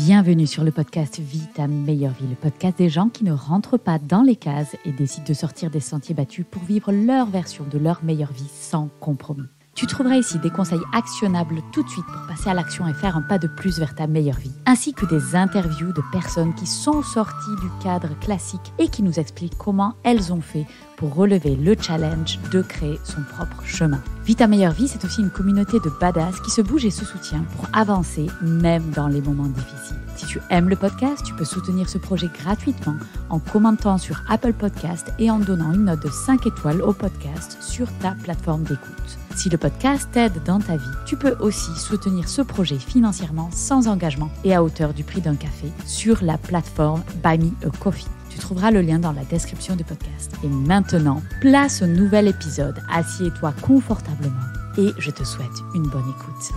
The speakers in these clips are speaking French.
Bienvenue sur le podcast Vis ta meilleure vie, le podcast des gens qui ne rentrent pas dans les cases et décident de sortir des sentiers battus pour vivre leur version de leur meilleure vie sans compromis. Tu trouveras ici des conseils actionnables tout de suite pour passer à l'action et faire un pas de plus vers ta meilleure vie, ainsi que des interviews de personnes qui sont sorties du cadre classique et qui nous expliquent comment elles ont fait pour relever le challenge de créer son propre chemin. Vis ta meilleure vie, c'est aussi une communauté de badass qui se bouge et se soutient pour avancer même dans les moments difficiles. Si tu aimes le podcast, tu peux soutenir ce projet gratuitement en commentant sur Apple Podcast et en donnant une note de 5 étoiles au podcast sur ta plateforme d'écoute. Si le podcast t'aide dans ta vie, tu peux aussi soutenir ce projet financièrement sans engagement et à hauteur du prix d'un café sur la plateforme Buy Me a Coffee. Tu trouveras le lien dans la description du podcast. Et maintenant, place au nouvel épisode. Assieds-toi confortablement et je te souhaite une bonne écoute.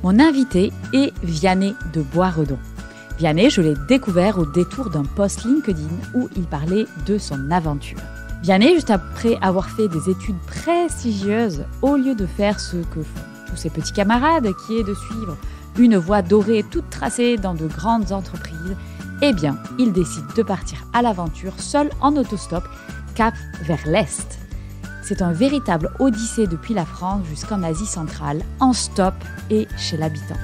Mon invité est Vianney de Boisredon. Vianney, je l'ai découvert au détour d'un post LinkedIn où il parlait de son aventure. Vianney, juste après avoir fait des études prestigieuses, au lieu de faire ce que font tous ses petits camarades, qui est de suivre une voie dorée toute tracée dans de grandes entreprises, eh bien, il décide de partir à l'aventure seul en autostop, cap vers l'Est. C'est un véritable odyssée depuis la France jusqu'en Asie centrale, en stop et chez l'habitant.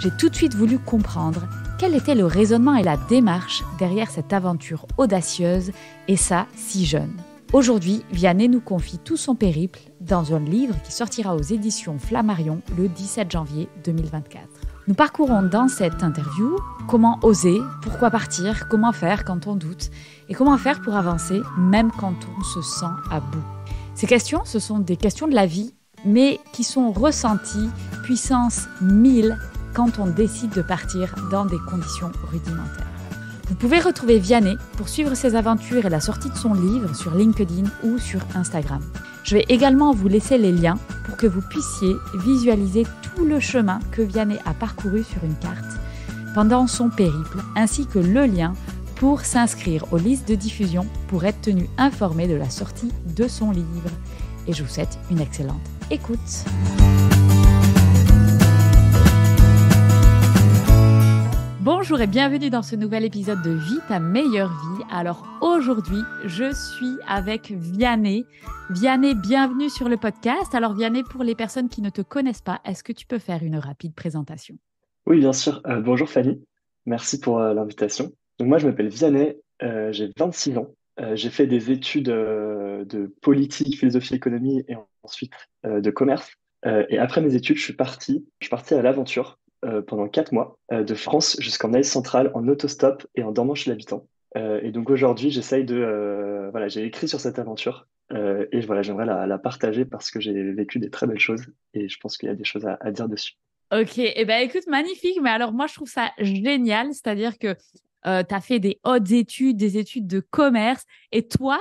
J'ai tout de suite voulu comprendre quel était le raisonnement et la démarche derrière cette aventure audacieuse, et ça, si jeune. Aujourd'hui, Vianney nous confie tout son périple dans un livre qui sortira aux éditions Flammarion le 17 janvier 2024. Nous parcourons dans cette interview comment oser, pourquoi partir, comment faire quand on doute et comment faire pour avancer même quand on se sent à bout. Ces questions, ce sont des questions de la vie, mais qui sont ressenties puissance 1000 quand on décide de partir dans des conditions rudimentaires. Vous pouvez retrouver Vianney pour suivre ses aventures et la sortie de son livre sur LinkedIn ou sur Instagram. Je vais également vous laisser les liens pour que vous puissiez visualiser tout le chemin que Vianney a parcouru sur une carte pendant son périple, ainsi que le lien pour s'inscrire aux listes de diffusion pour être tenu informé de la sortie de son livre. Et je vous souhaite une excellente écoute. Bonjour et bienvenue dans ce nouvel épisode de Vis ta meilleure vie. Alors aujourd'hui, je suis avec Vianney. Vianney, bienvenue sur le podcast. Alors Vianney, pour les personnes qui ne te connaissent pas, est-ce que tu peux faire une rapide présentation? Oui, bien sûr. Bonjour Fanny, merci pour l'invitation. Donc moi, je m'appelle Vianney, j'ai 26 ans. J'ai fait des études de politique, philosophie, économie et ensuite de commerce. Et après mes études, je suis parti à l'aventure pendant 4 mois de France jusqu'en Asie centrale en autostop et en dormant chez l'habitant. Et donc aujourd'hui, j'essaye voilà, j'ai écrit sur cette aventure et voilà, j'aimerais la partager parce que j'ai vécu des très belles choses et je pense qu'il y a des choses à dire dessus. Ok, eh ben écoute, magnifique. Mais alors moi, je trouve ça génial. C'est-à-dire que tu as fait des hautes études, des études de commerce. Et toi,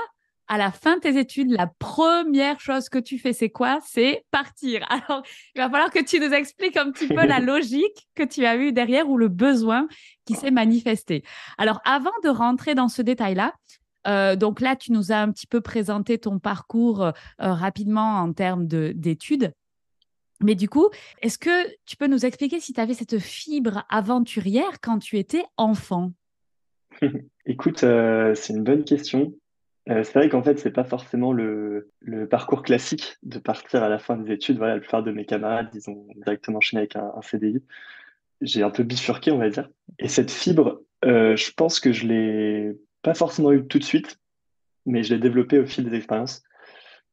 à la fin de tes études, la première chose que tu fais, c'est quoi? C'est partir. Alors, il va falloir que tu nous expliques un petit peu la logique que tu as eue derrière ou le besoin qui s'est manifesté. Alors, avant de rentrer dans ce détail-là, donc là, tu nous as un petit peu présenté ton parcours rapidement en termes d'études. Mais du coup, est-ce que tu peux nous expliquer si tu avais cette fibre aventurière quand tu étais enfant? Écoute, c'est une bonne question. C'est vrai qu'en fait, c'est pas forcément le parcours classique de partir à la fin des études. Voilà, la plupart de mes camarades, ils ont directement enchaîné avec un CDI. J'ai un peu bifurqué, on va dire. Et cette fibre, je pense que je l'ai pas forcément eue tout de suite, mais je l'ai développée au fil des expériences.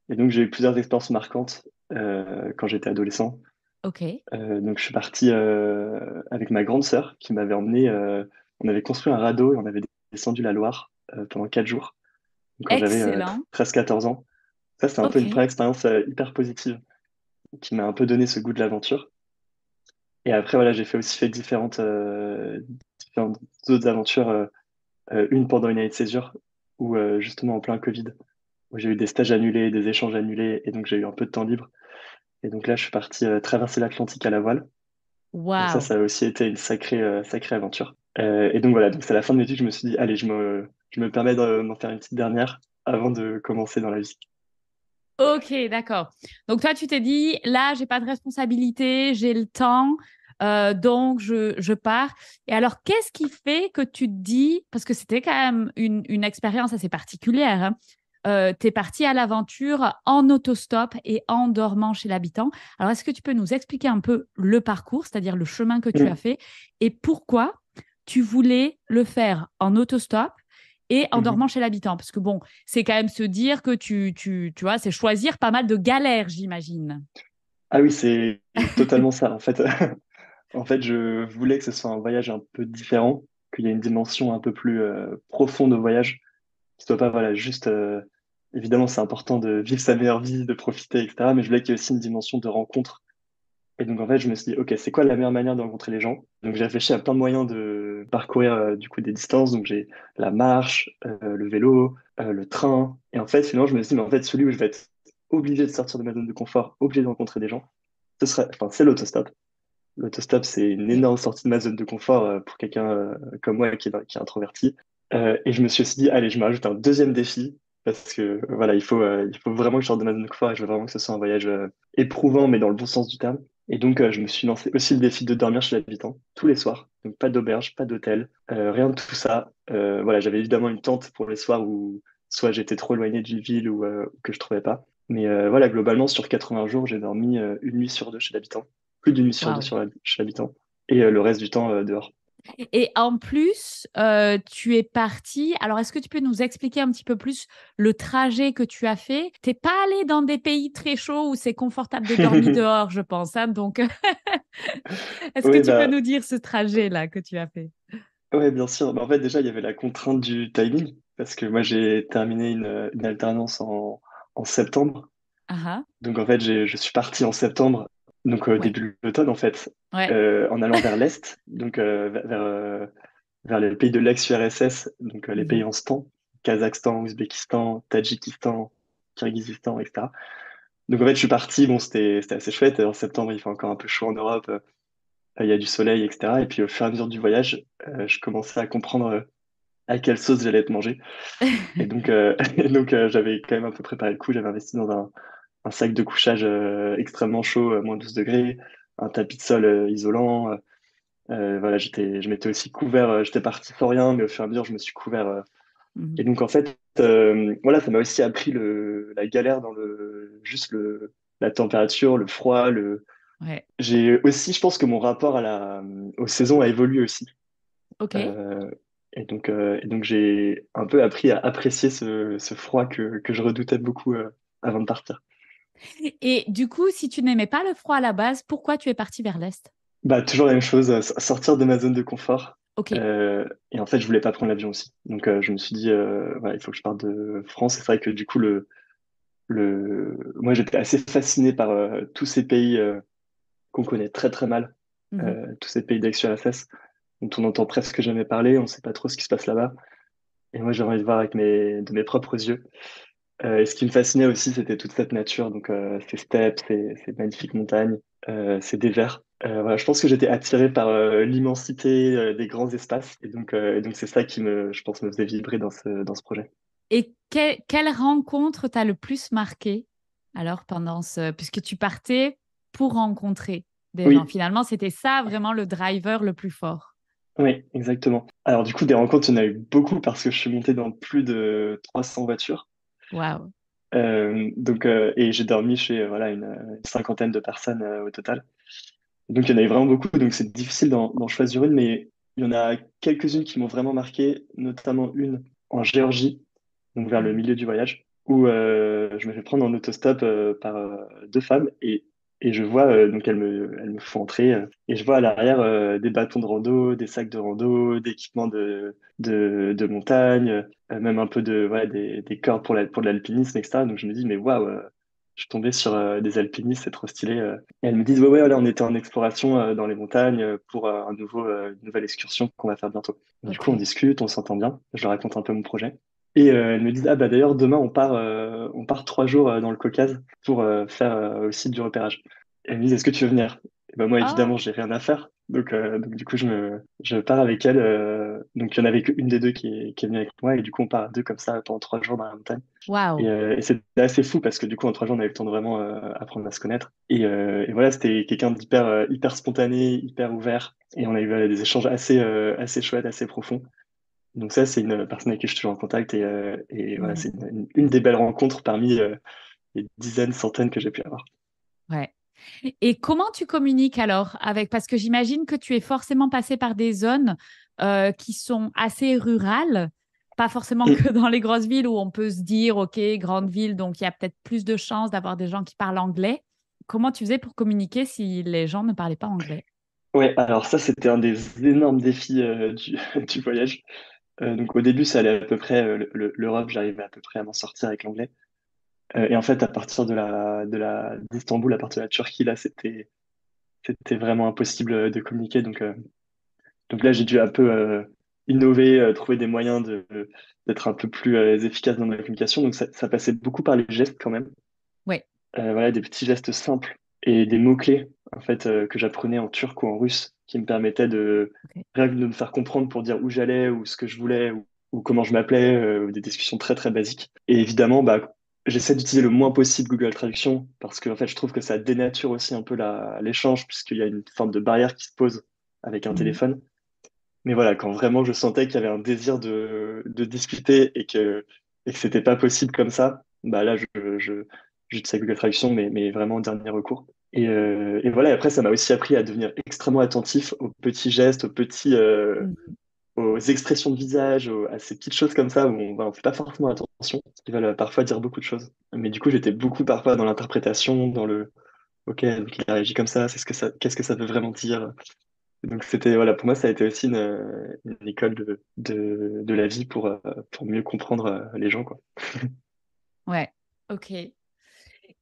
Et donc, j'ai eu plusieurs expériences marquantes quand j'étais adolescent. Ok, Donc, je suis parti avec ma grande sœur qui m'avait emmené. On avait construit un radeau et on avait descendu la Loire pendant 4 jours quand j'avais excellent. 13-14 ans. Ça, c'était un peu Ok, une première expérience hyper positive qui m'a un peu donné ce goût de l'aventure. Et après, voilà, j'ai aussi fait différentes autres aventures. Une pendant une année de césure, où justement en plein Covid, où j'ai eu des stages annulés, des échanges annulés, et donc j'ai eu un peu de temps libre. Et donc là, je suis parti traverser l'Atlantique à la voile. Donc ça, waouh. ça a aussi été une sacrée aventure. Et donc voilà, donc c'est à la fin de mes études, je me suis dit, allez, je me permets d'en faire une petite dernière avant de commencer dans la vie. Ok, d'accord. Donc toi, tu t'es dit, là, j'ai pas de responsabilité, j'ai le temps. Donc, je pars. Et alors, qu'est-ce qui fait que tu te dis, parce que c'était quand même une expérience assez particulière, hein, tu es parti à l'aventure en autostop et en dormant chez l'habitant. Alors, est-ce que tu peux nous expliquer un peu le parcours, c'est-à-dire le chemin que tu as Mm. fait et pourquoi tu voulais le faire en autostop et en Mhm. dormant chez l'habitant? Parce que bon, c'est quand même se dire que tu vois, c'est choisir pas mal de galères, j'imagine. Ah oui, c'est totalement ça. En fait, en fait, je voulais que ce soit un voyage un peu différent, qu'il y ait une dimension un peu plus profonde au voyage, qui soit pas voilà juste. Évidemment, c'est important de vivre sa meilleure vie, de profiter, etc. Mais je voulais qu'il y ait aussi une dimension de rencontre. Et donc en fait, je me suis dit, ok, c'est quoi la meilleure manière de rencontrer les gens? Donc j'ai réfléchi à plein de moyens de parcourir du coup des distances. Donc j'ai la marche, le vélo, le train. Et en fait, finalement, je me suis dit, mais en fait, celui où je vais être obligé de sortir de ma zone de confort, obligé de rencontrer des gens, enfin, c'est l'autostop. L'autostop, c'est une Et- énorme sortie de ma zone de confort pour quelqu'un comme moi qui est introverti. Et je me suis aussi dit, allez, je me rajoute un deuxième défi parce que voilà, il faut vraiment que je sorte de ma zone de confort et je veux vraiment que ce soit un voyage éprouvant, mais dans le bon sens du terme. Et donc, je me suis lancé aussi le défi de dormir chez l'habitant tous les soirs. Donc, pas d'auberge, pas d'hôtel, rien de tout ça. Voilà, j'avais évidemment une tente pour les soirs où soit j'étais trop éloigné d'une ville ou que je trouvais pas. Mais voilà, globalement, sur 80 jours, j'ai dormi une nuit sur deux chez l'habitant, plus d'une nuit sur deux Waouh. chez l'habitant, et le reste du temps dehors. Et en plus, tu es parti. Alors, est-ce que tu peux nous expliquer un petit peu plus le trajet que tu as fait? T'es pas allé dans des pays très chauds où c'est confortable de dormir dehors, je pense, hein. Donc, est-ce que Oui, tu peux bah, nous dire ce trajet-là que tu as fait? ouais, bien sûr. Bah, en fait, déjà, il y avait la contrainte du timing, parce que moi, j'ai terminé une alternance en septembre. Ah, Donc, en fait, je suis parti en septembre, donc au ouais, début de l'automne, en fait, ouais. en allant vers l'Est, donc vers les pays de l'ex-URSS, donc les pays Mhm. en span, Kazakhstan, Ouzbékistan, Tadjikistan, Kirghizistan, etc. Donc, en fait, je suis parti, bon, c'était assez chouette. En septembre, il fait encore un peu chaud en Europe, il y a du soleil, etc. Et puis, au fur et à mesure du voyage, je commençais à comprendre à quelle sauce j'allais être mangé. Et donc, et donc j'avais quand même un peu préparé le coup. J'avais investi dans un sac de couchage extrêmement chaud, moins 12 degrés, un tapis de sol isolant. Voilà, je m'étais aussi couvert. J'étais parti sans rien, mais au fur et à mesure, je me suis couvert. Et Mhm. donc, en fait, voilà, ça m'a aussi appris la galère dans la température, le froid. Ouais. J'ai aussi, je pense que mon rapport aux saisons a évolué aussi. Ok. Euh, et donc j'ai un peu appris à apprécier ce froid que je redoutais beaucoup avant de partir. Et du coup, si tu n'aimais pas le froid à la base, pourquoi tu es parti vers l'Est? Bah, toujours la même chose, sortir de ma zone de confort. Ok. Et en fait, je voulais pas prendre l'avion aussi. Donc, je me suis dit, voilà, il faut que je parte de France. Et c'est vrai que du coup, moi, j'étais assez fasciné par tous ces pays qu'on connaît très très mal, Mhm. tous ces pays d'ex-URSS, dont on entend presque jamais parler, on sait pas trop ce qui se passe là-bas. Et moi, j'ai envie de voir de mes propres yeux. Et ce qui me fascinait aussi, c'était toute cette nature, donc ces steppes, ces magnifiques montagnes, ces déserts. Voilà, je pense que j'étais attiré par l'immensité des grands espaces, et donc c'est ça qui je pense, me faisait vibrer dans ce projet. Et quelle rencontre t'a le plus marqué alors puisque tu partais pour rencontrer des gens. Oui, Finalement, c'était ça vraiment le driver le plus fort. oui, exactement. Alors du coup, des rencontres, il y en a eu beaucoup parce que je suis monté dans plus de 300 voitures. Waouh. Et j'ai dormi chez voilà, une cinquantaine de personnes au total. Donc, il y en avait vraiment beaucoup, donc c'est difficile d'en choisir une, mais il y en a quelques-unes qui m'ont vraiment marqué, notamment une en Géorgie, donc vers le Mhm. milieu du voyage, où je me fais prendre en autostop par deux femmes et je vois, donc elles me font entrer, et je vois à l'arrière des bâtons de rando, des sacs de rando, d'équipements de montagne, même un peu ouais, des cordes pour de l'alpinisme, etc. Donc je me dis, mais waouh, je suis tombé sur des alpinistes, c'est trop stylé. Et elles me disent, ouais, ouais, là, on était en exploration dans les montagnes pour une nouvelle excursion qu'on va faire bientôt. Et du coup, on Ok. discute, on s'entend bien. Je leur raconte un peu mon projet. Et elles me disent, ah bah d'ailleurs, demain, on part 3 jours dans le Caucase pour faire aussi du repérage. Et elles me disent, est-ce que tu veux venir? Et bah, moi, Ah, évidemment, j'ai rien à faire. Donc du coup, je pars avec elle. Donc il y en avait qu'une des deux qui est venue avec moi et du coup, on part à deux comme ça pendant 3 jours dans la montagne. Waouh. Et c'était assez fou parce que du coup, en 3 jours, on avait le temps de vraiment apprendre à se connaître. Et voilà, c'était quelqu'un d'hyper hyper spontané, hyper ouvert. Et on a eu des échanges assez chouettes, assez profonds. Donc ça, c'est une personne avec qui je suis toujours en contact. Et voilà, Ouais. c'est une des belles rencontres parmi les dizaines, centaines que j'ai pu avoir. Ouais. Et comment tu communiques alors avec, parce que j'imagine que tu es forcément passé par des zones qui sont assez rurales, pas forcément que dans les grosses villes où on peut se dire, OK, grande ville, donc il y a peut-être plus de chances d'avoir des gens qui parlent anglais. Comment tu faisais pour communiquer si les gens ne parlaient pas anglais? Ouais, alors ça, c'était un des énormes défis du voyage. Donc au début, ça allait à peu près, l'Europe, j'arrivais à peu près à m'en sortir avec l'anglais. Et en fait, à partir d'Istanbul, à partir de la Turquie, là, c'était vraiment impossible de communiquer. Donc là, j'ai dû un peu innover, trouver des moyens d'être un peu plus efficace dans ma communication. Donc ça passait beaucoup par les gestes quand même. Oui. Voilà, des petits gestes simples et des mots-clés en fait que j'apprenais en turc ou en russe qui me permettaient OK. rien que de me faire comprendre pour dire où j'allais ou ce que je voulais ou comment je m'appelais, des discussions très très basiques. Et évidemment, bah, j'essaie d'utiliser le moins possible Google Traduction parce que en fait, je trouve que ça dénature aussi un peu l'échange puisqu'il y a une forme de barrière qui se pose avec un Mhm. téléphone. Mais voilà, quand vraiment je sentais qu'il y avait un désir de discuter et que c'était pas possible comme ça, bah là, j'utilisais Google Traduction, mais vraiment en dernier recours. Et voilà, et après, ça m'a aussi appris à devenir extrêmement attentif aux petits gestes, Mhm. aux expressions de visage, à ces petites choses comme ça où on fait pas forcément attention, qui veulent parfois dire beaucoup de choses. Mais du coup, j'étais beaucoup parfois dans l'interprétation, OK, donc il a réagi comme ça, qu'est-ce que ça veut vraiment dire? Donc c'était voilà, pour moi ça a été aussi une école de la vie pour mieux comprendre les gens quoi. Ouais. OK.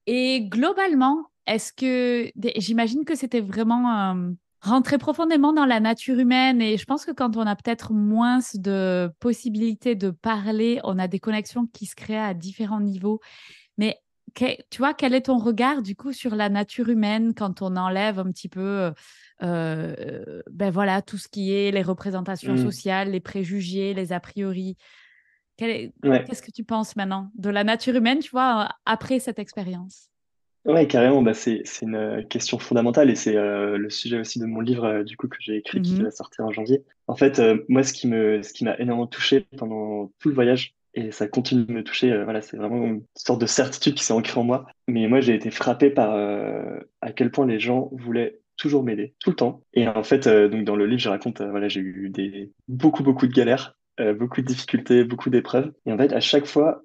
Et globalement, est-ce que j'imagine que c'était vraiment rentrer profondément dans la nature humaine et je pense que quand on a peut-être moins de possibilités de parler, on a des connexions qui se créent à différents niveaux. Mais tu vois, quel est ton regard du coup sur la nature humaine quand on enlève un petit peu ben voilà, tout ce qui est les représentations Hmm. sociales, les préjugés, les a priori. Ouais, Qu'est-ce que tu penses maintenant de la nature humaine, tu vois, après cette expérience? ouais carrément, bah c'est une question fondamentale et c'est le sujet aussi de mon livre du coup que j'ai écrit qui va Mhm. sortir en janvier. En fait, moi ce qui m'a énormément touché pendant tout le voyage et ça continue de me toucher, voilà, c'est vraiment une sorte de certitude qui s'est ancrée en moi. Mais moi j'ai été frappé par à quel point les gens voulaient toujours m'aider tout le temps. Et en fait, donc dans le livre je raconte voilà, j'ai eu beaucoup de galères, beaucoup de difficultés, beaucoup d'épreuves. Et en fait à chaque fois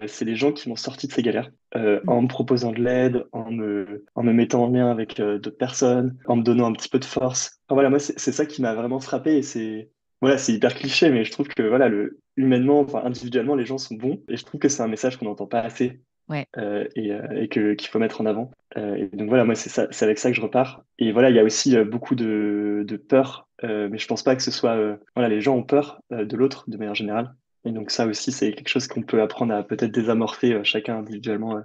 c'est les gens qui m'ont sorti de ces galères en me proposant de l'aide, en me mettant en lien avec d'autres personnes, en me donnant un petit peu de force. Enfin, voilà, moi, c'est ça qui m'a vraiment frappé et voilà, c'est hyper cliché, mais je trouve que voilà, humainement, enfin, individuellement, les gens sont bons et je trouve que c'est un message qu'on n'entend pas assez Ouais. qu'il faut mettre en avant. Et donc voilà, moi, c'est ça, c'est avec ça que je repars. Et voilà, il y a aussi beaucoup de peur, mais je pense pas que ce soit, voilà, les gens ont peur de l'autre de manière générale. Et donc ça aussi, c'est quelque chose qu'on peut apprendre à peut-être désamorcer chacun individuellement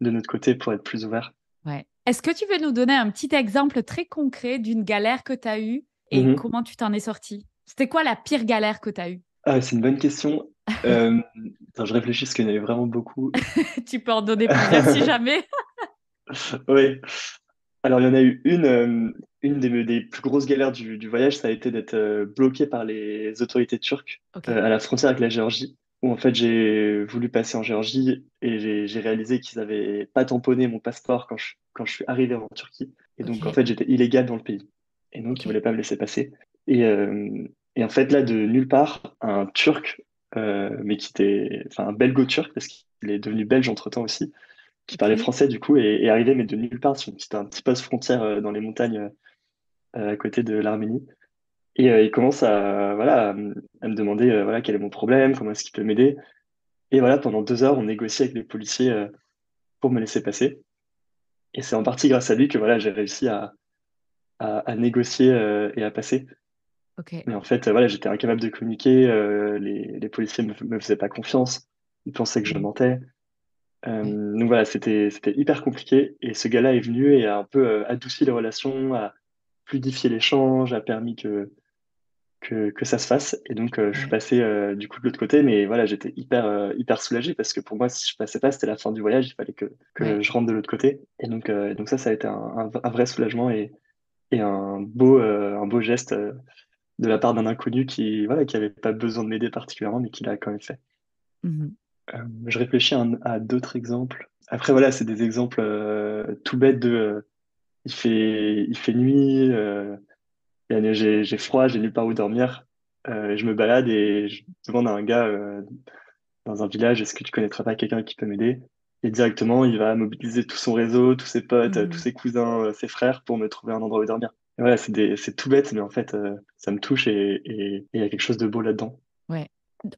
de notre côté pour être plus ouvert. Ouais. Est-ce que tu veux nous donner un petit exemple très concret d'une galère que tu as eue et Mhm. comment tu t'en es sorti? C'était quoi la pire galère que tu as eue? Ah, c'est une bonne question. Euh, Attends, je réfléchis parce qu'il y en avait vraiment beaucoup. Tu peux en donner plusieurs si jamais. Oui. Alors, il y en a eu une des plus grosses galères du voyage, ça a été d'être bloqué par les autorités turques Ok. à la frontière avec la Géorgie, où en fait j'ai voulu passer en Géorgie et j'ai réalisé qu'ils avaient pas tamponné mon passeport quand je suis arrivé en Turquie. Et donc, en Ok. fait, j'étais illégal dans le pays. Et donc, ils Ok. voulaient pas me laisser passer. Et, euh, et en fait, là, de nulle part, un Turc, mais qui était, enfin, un belgo-turc, parce qu'il est devenu belge entre-temps aussi, qui parlait Ok. français du coup et arrivé mais de nulle part sur un petit poste frontière dans les montagnes à côté de l'Arménie et il commence à voilà à me demander voilà quel est mon problème, comment est-ce qu'il peut m'aider et voilà pendant 2 heures on négocie avec les policiers pour me laisser passer et c'est en partie grâce à lui que voilà j'ai réussi à négocier et à passer Ok. mais en fait voilà j'étais incapable de communiquer les policiers me faisaient pas confiance, ils pensaient que je Mhm. mentais. Ouais. Donc voilà, c'était hyper compliqué et ce gars-là est venu et a un peu adouci les relations, fluidifié l'échange, a permis que ça se fasse. Et donc, je suis Ouais, passé du coup de l'autre côté, mais voilà, j'étais hyper soulagé parce que pour moi, si je passais pas, c'était la fin du voyage, il fallait que ouais. je rentre de l'autre côté. Et donc ça a été un vrai soulagement et un beau geste de la part d'un inconnu voilà, qui avait pas besoin de m'aider particulièrement, mais qui l'a quand même fait. Mhm. Je réfléchis à d'autres exemples. Après, voilà, c'est des exemples tout bêtes il fait nuit, j'ai froid, j'ai nulle part où dormir. Je me balade et je demande à un gars dans un village, est-ce que tu connaîtrais pas quelqu'un qui peut m'aider? Et directement, il va mobiliser tout son réseau, tous ses potes, tous Mhm. ses cousins, ses frères pour me trouver un endroit où dormir. Et voilà, c'est tout bête, mais en fait, ça me touche et il y a quelque chose de beau là-dedans. Ouais.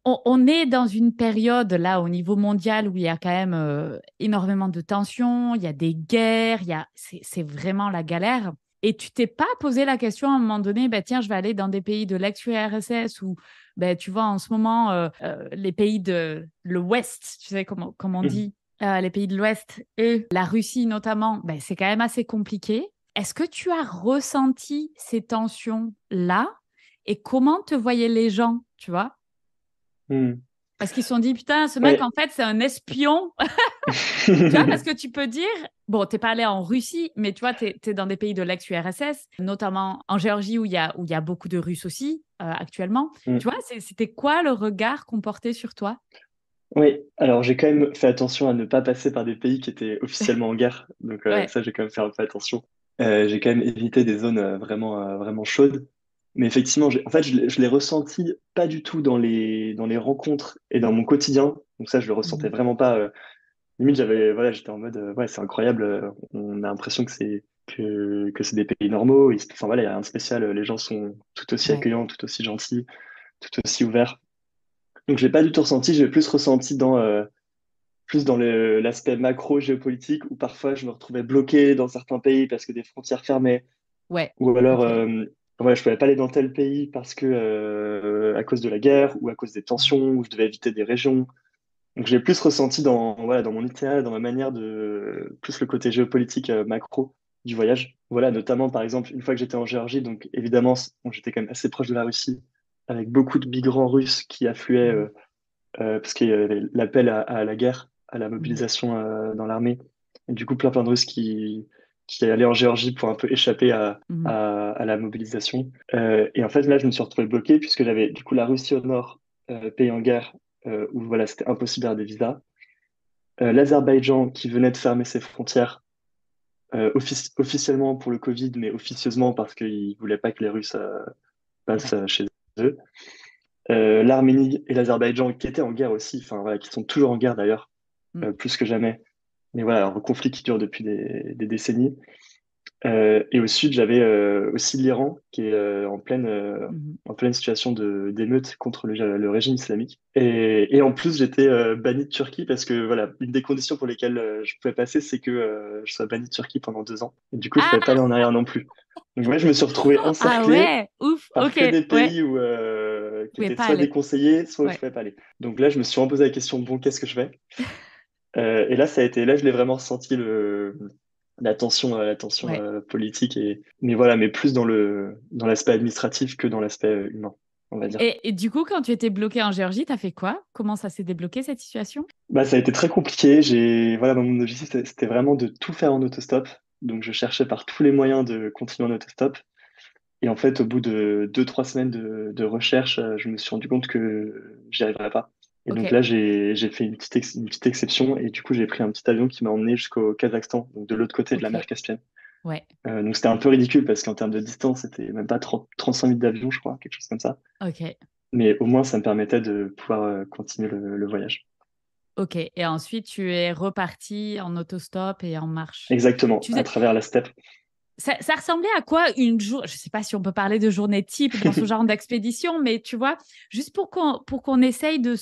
On est dans une période là au niveau mondial où il y a quand même énormément de tensions, il y a des guerres, c'est vraiment la galère. Et tu t'es pas posé la question à un moment donné, bah, tiens, je vais aller dans des pays de l'ex-URSS ou bah, tu vois en ce moment les pays de l'Ouest, tu sais comment on Mhm. dit, les pays de l'Ouest et la Russie notamment, bah, c'est quand même assez compliqué. Est-ce que tu as ressenti ces tensions-là et comment te voyaient les gens, tu vois? Mhm. Parce qu'ils se sont dit, putain, ce mec, en Ouais. fait, c'est un espion. Tu vois, parce que tu peux dire, bon, t'es pas allé en Russie, mais tu vois, t'es dans des pays de l'ex-URSS, notamment en Géorgie où il y a beaucoup de Russes aussi, actuellement. Tu Mhm. vois, c'était quoi le regard qu'on portait sur toi? Oui, alors j'ai quand même fait attention à ne pas passer par des pays qui étaient officiellement en guerre. Donc Ouais. ça, j'ai quand même fait un peu attention. J'ai quand même évité des zones vraiment chaudes. Mais effectivement, en fait, je l'ai ressenti pas du tout dans les rencontres et dans mon quotidien. Donc ça, je le ressentais Mhm. vraiment pas. Limite, voilà, j'étais en mode, ouais, c'est incroyable. On a l'impression que c'est des pays normaux. Enfin voilà, il y a rien de spécial. Les gens sont tout aussi Ouais. accueillants, tout aussi gentils, tout aussi ouverts. Donc je l'ai pas du tout ressenti. J'ai plus ressenti plus dans l'aspect macro géopolitique où parfois je me retrouvais bloqué dans certains pays parce que des frontières fermaient Ouais. ou alors OK. ouais, je pouvais pas aller dans tel pays parce que à cause de la guerre ou à cause des Mhm. tensions où je devais éviter des régions. Donc j'ai plus ressenti dans mon itinéraire, dans ma manière de plus le côté géopolitique macro du voyage. Voilà, notamment par exemple une fois que j'étais en Géorgie, donc évidemment bon, j'étais quand même assez proche de la Russie avec beaucoup de migrants russes qui affluaient Mhm. parce qu'il y avait l'appel à la guerre, à la Mhm. mobilisation dans l'armée. Et du coup, plein de Russes qui allaient en Géorgie pour un peu échapper Mhm. à la mobilisation. Et en fait, là, je me suis retrouvé bloqué puisque j'avais du coup la Russie au nord, pays en guerre, où voilà, c'était impossible d'avoir des visas. L'Azerbaïdjan qui venait de fermer ses frontières officiellement pour le Covid, mais officieusement parce qu'ils ne voulaient pas que les Russes passent Ouais. chez eux. L'Arménie et l'Azerbaïdjan qui étaient en guerre aussi, enfin voilà, qui sont toujours en guerre d'ailleurs, Mhm. plus que jamais. Mais voilà, un conflit qui dure depuis des décennies. Et au sud, j'avais aussi l'Iran qui est Mhm. en pleine situation d'émeute contre le régime islamique. Et en plus, j'étais banni de Turquie parce que voilà, une des conditions pour lesquelles je pouvais passer, c'est que je sois banni de Turquie pendant 2 ans. Et du coup, je pouvais pas Ah, aller en arrière non plus. Donc ouais, je me suis retrouvé ah encerclé ouais, ouf, par OK, que des ouais. pays Vous qui pouvez étaient pas soit aller. déconseillés, soit où je Ouais. pouvais pas aller. Donc là, je me suis reposé la question, bon, qu'est-ce que je fais? Et là, là, je l'ai vraiment ressenti la tension Ouais. politique mais voilà, mais plus dans l'aspect administratif que dans l'aspect humain, on va dire. Et du coup, quand tu étais bloqué en Géorgie, t'as fait quoi? Comment ça s'est débloqué cette situation? Bah, ça a été très compliqué. Voilà, mon objectif, c'était vraiment de tout faire en autostop. Donc, je cherchais par tous les moyens de continuer en autostop. Et en fait, au bout de 2, 3 semaines de recherche, je me suis rendu compte que j'y arriverais pas. Et donc OK, là, j'ai fait une petite exception et du coup, j'ai pris un petit avion qui m'a emmené jusqu'au Kazakhstan, donc de l'autre côté de la OK, mer Caspienne. ouais, Donc c'était un peu ridicule parce qu'en termes de distance, c'était même pas 35 minutes d'avion, je crois, quelque chose comme ça. OK, Mais au moins, ça me permettait de pouvoir continuer le voyage. OK. Et ensuite, tu es reparti en autostop et en marche. Exactement, Tu à faisais- travers la steppe. ça ressemblait à quoi une journée? Je sais pas si on peut parler de journée type dans ce genre d'expédition, mais tu vois, juste pour qu'on essaye de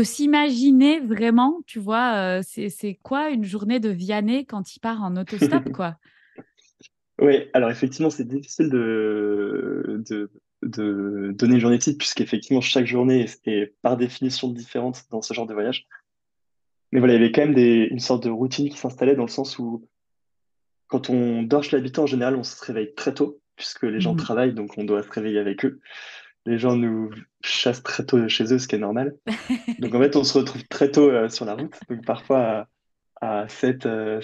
s'imaginer vraiment, tu vois, c'est quoi une journée de Vianney quand il part en autostop, quoi? Oui, alors effectivement, c'est difficile de donner une journée type puisqu'effectivement, chaque journée est par définition différente dans ce genre de voyage. Mais voilà, il y avait quand même une sorte de routine qui s'installait dans le sens où quand on dort chez l'habitant, en général, on se réveille très tôt, puisque les gens Mhm. travaillent, donc on doit se réveiller avec eux. Les gens nous chassent très tôt de chez eux, ce qui est normal. Donc en fait, on se retrouve très tôt sur la route. Donc parfois à 7h,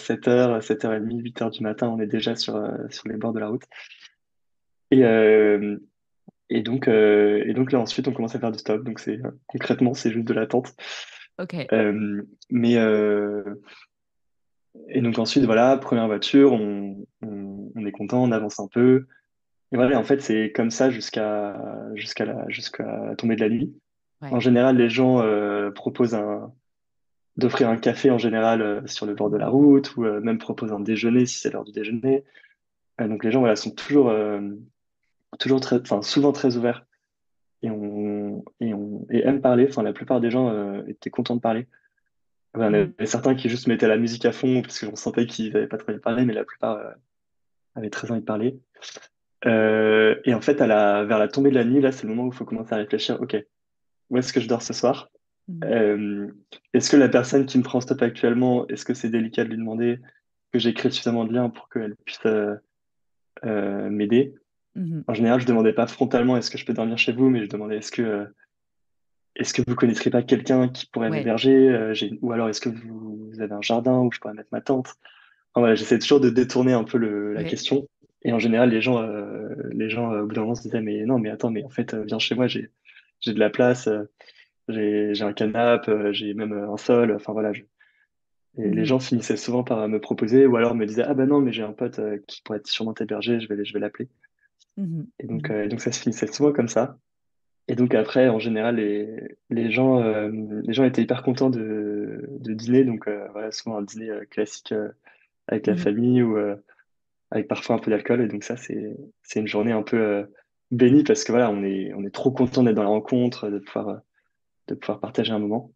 7h30, 8h du matin, on est déjà sur les bords de la route. Et, euh, et donc là, ensuite, on commence à faire du stop. Donc concrètement, c'est juste de l'attente. Ok. Mais et donc ensuite, voilà, première voiture, on est content, on avance un peu. Et voilà, en fait, c'est comme ça jusqu'à la tombée de la nuit. En Ouais. général, les gens proposent d'offrir un café en général sur le bord de la Mhm. route ou même proposent un déjeuner si c'est l'heure du déjeuner. Donc les gens voilà, sont toujours très, enfin, souvent très ouverts et aiment parler. Enfin, la plupart des gens étaient contents de parler. Il y en Mhm. avait certains qui juste mettaient la musique à fond parce qu'on sentait qu'ils n'avaient pas très envie de parler, mais la plupart avaient très envie de parler. Et en fait, vers la tombée de la nuit, là, c'est le moment où il faut commencer à réfléchir. OK, où est-ce que je dors ce soir? Mhm. Euh, Est-ce que la personne qui me prend en stop actuellement, est-ce que c'est délicat de lui demander que j'ai créé suffisamment de liens pour qu'elle puisse m'aider? Mhm. En général, je demandais pas frontalement est-ce que je peux dormir chez vous, mais je demandais est-ce que vous connaîtriez pas quelqu'un qui pourrait Ouais. m'héberger? Ou alors est-ce que vous avez un jardin où je pourrais mettre ma tente? Enfin, voilà, j'essaie toujours de détourner un peu la Ouais. question. Et en général, les gens au bout d'un moment se disaient mais non, mais attends, mais en fait, viens chez moi, j'ai de la place, j'ai un canapé, j'ai même un sol. Enfin voilà, et les Mhm. gens finissaient souvent par me proposer, ou alors me disaient, ah ben non, mais j'ai un pote qui pourrait sûrement t'héberger, je vais l'appeler. Mhm. Et donc ça se finissait souvent comme ça. Et donc après, en général, les gens étaient hyper contents de dîner. Donc voilà, souvent un dîner classique avec la Mhm. famille ou avec parfois un peu d'alcool. Et donc ça, c'est une journée un peu bénie parce que voilà, on est trop content d'être dans la rencontre, de pouvoir partager un moment.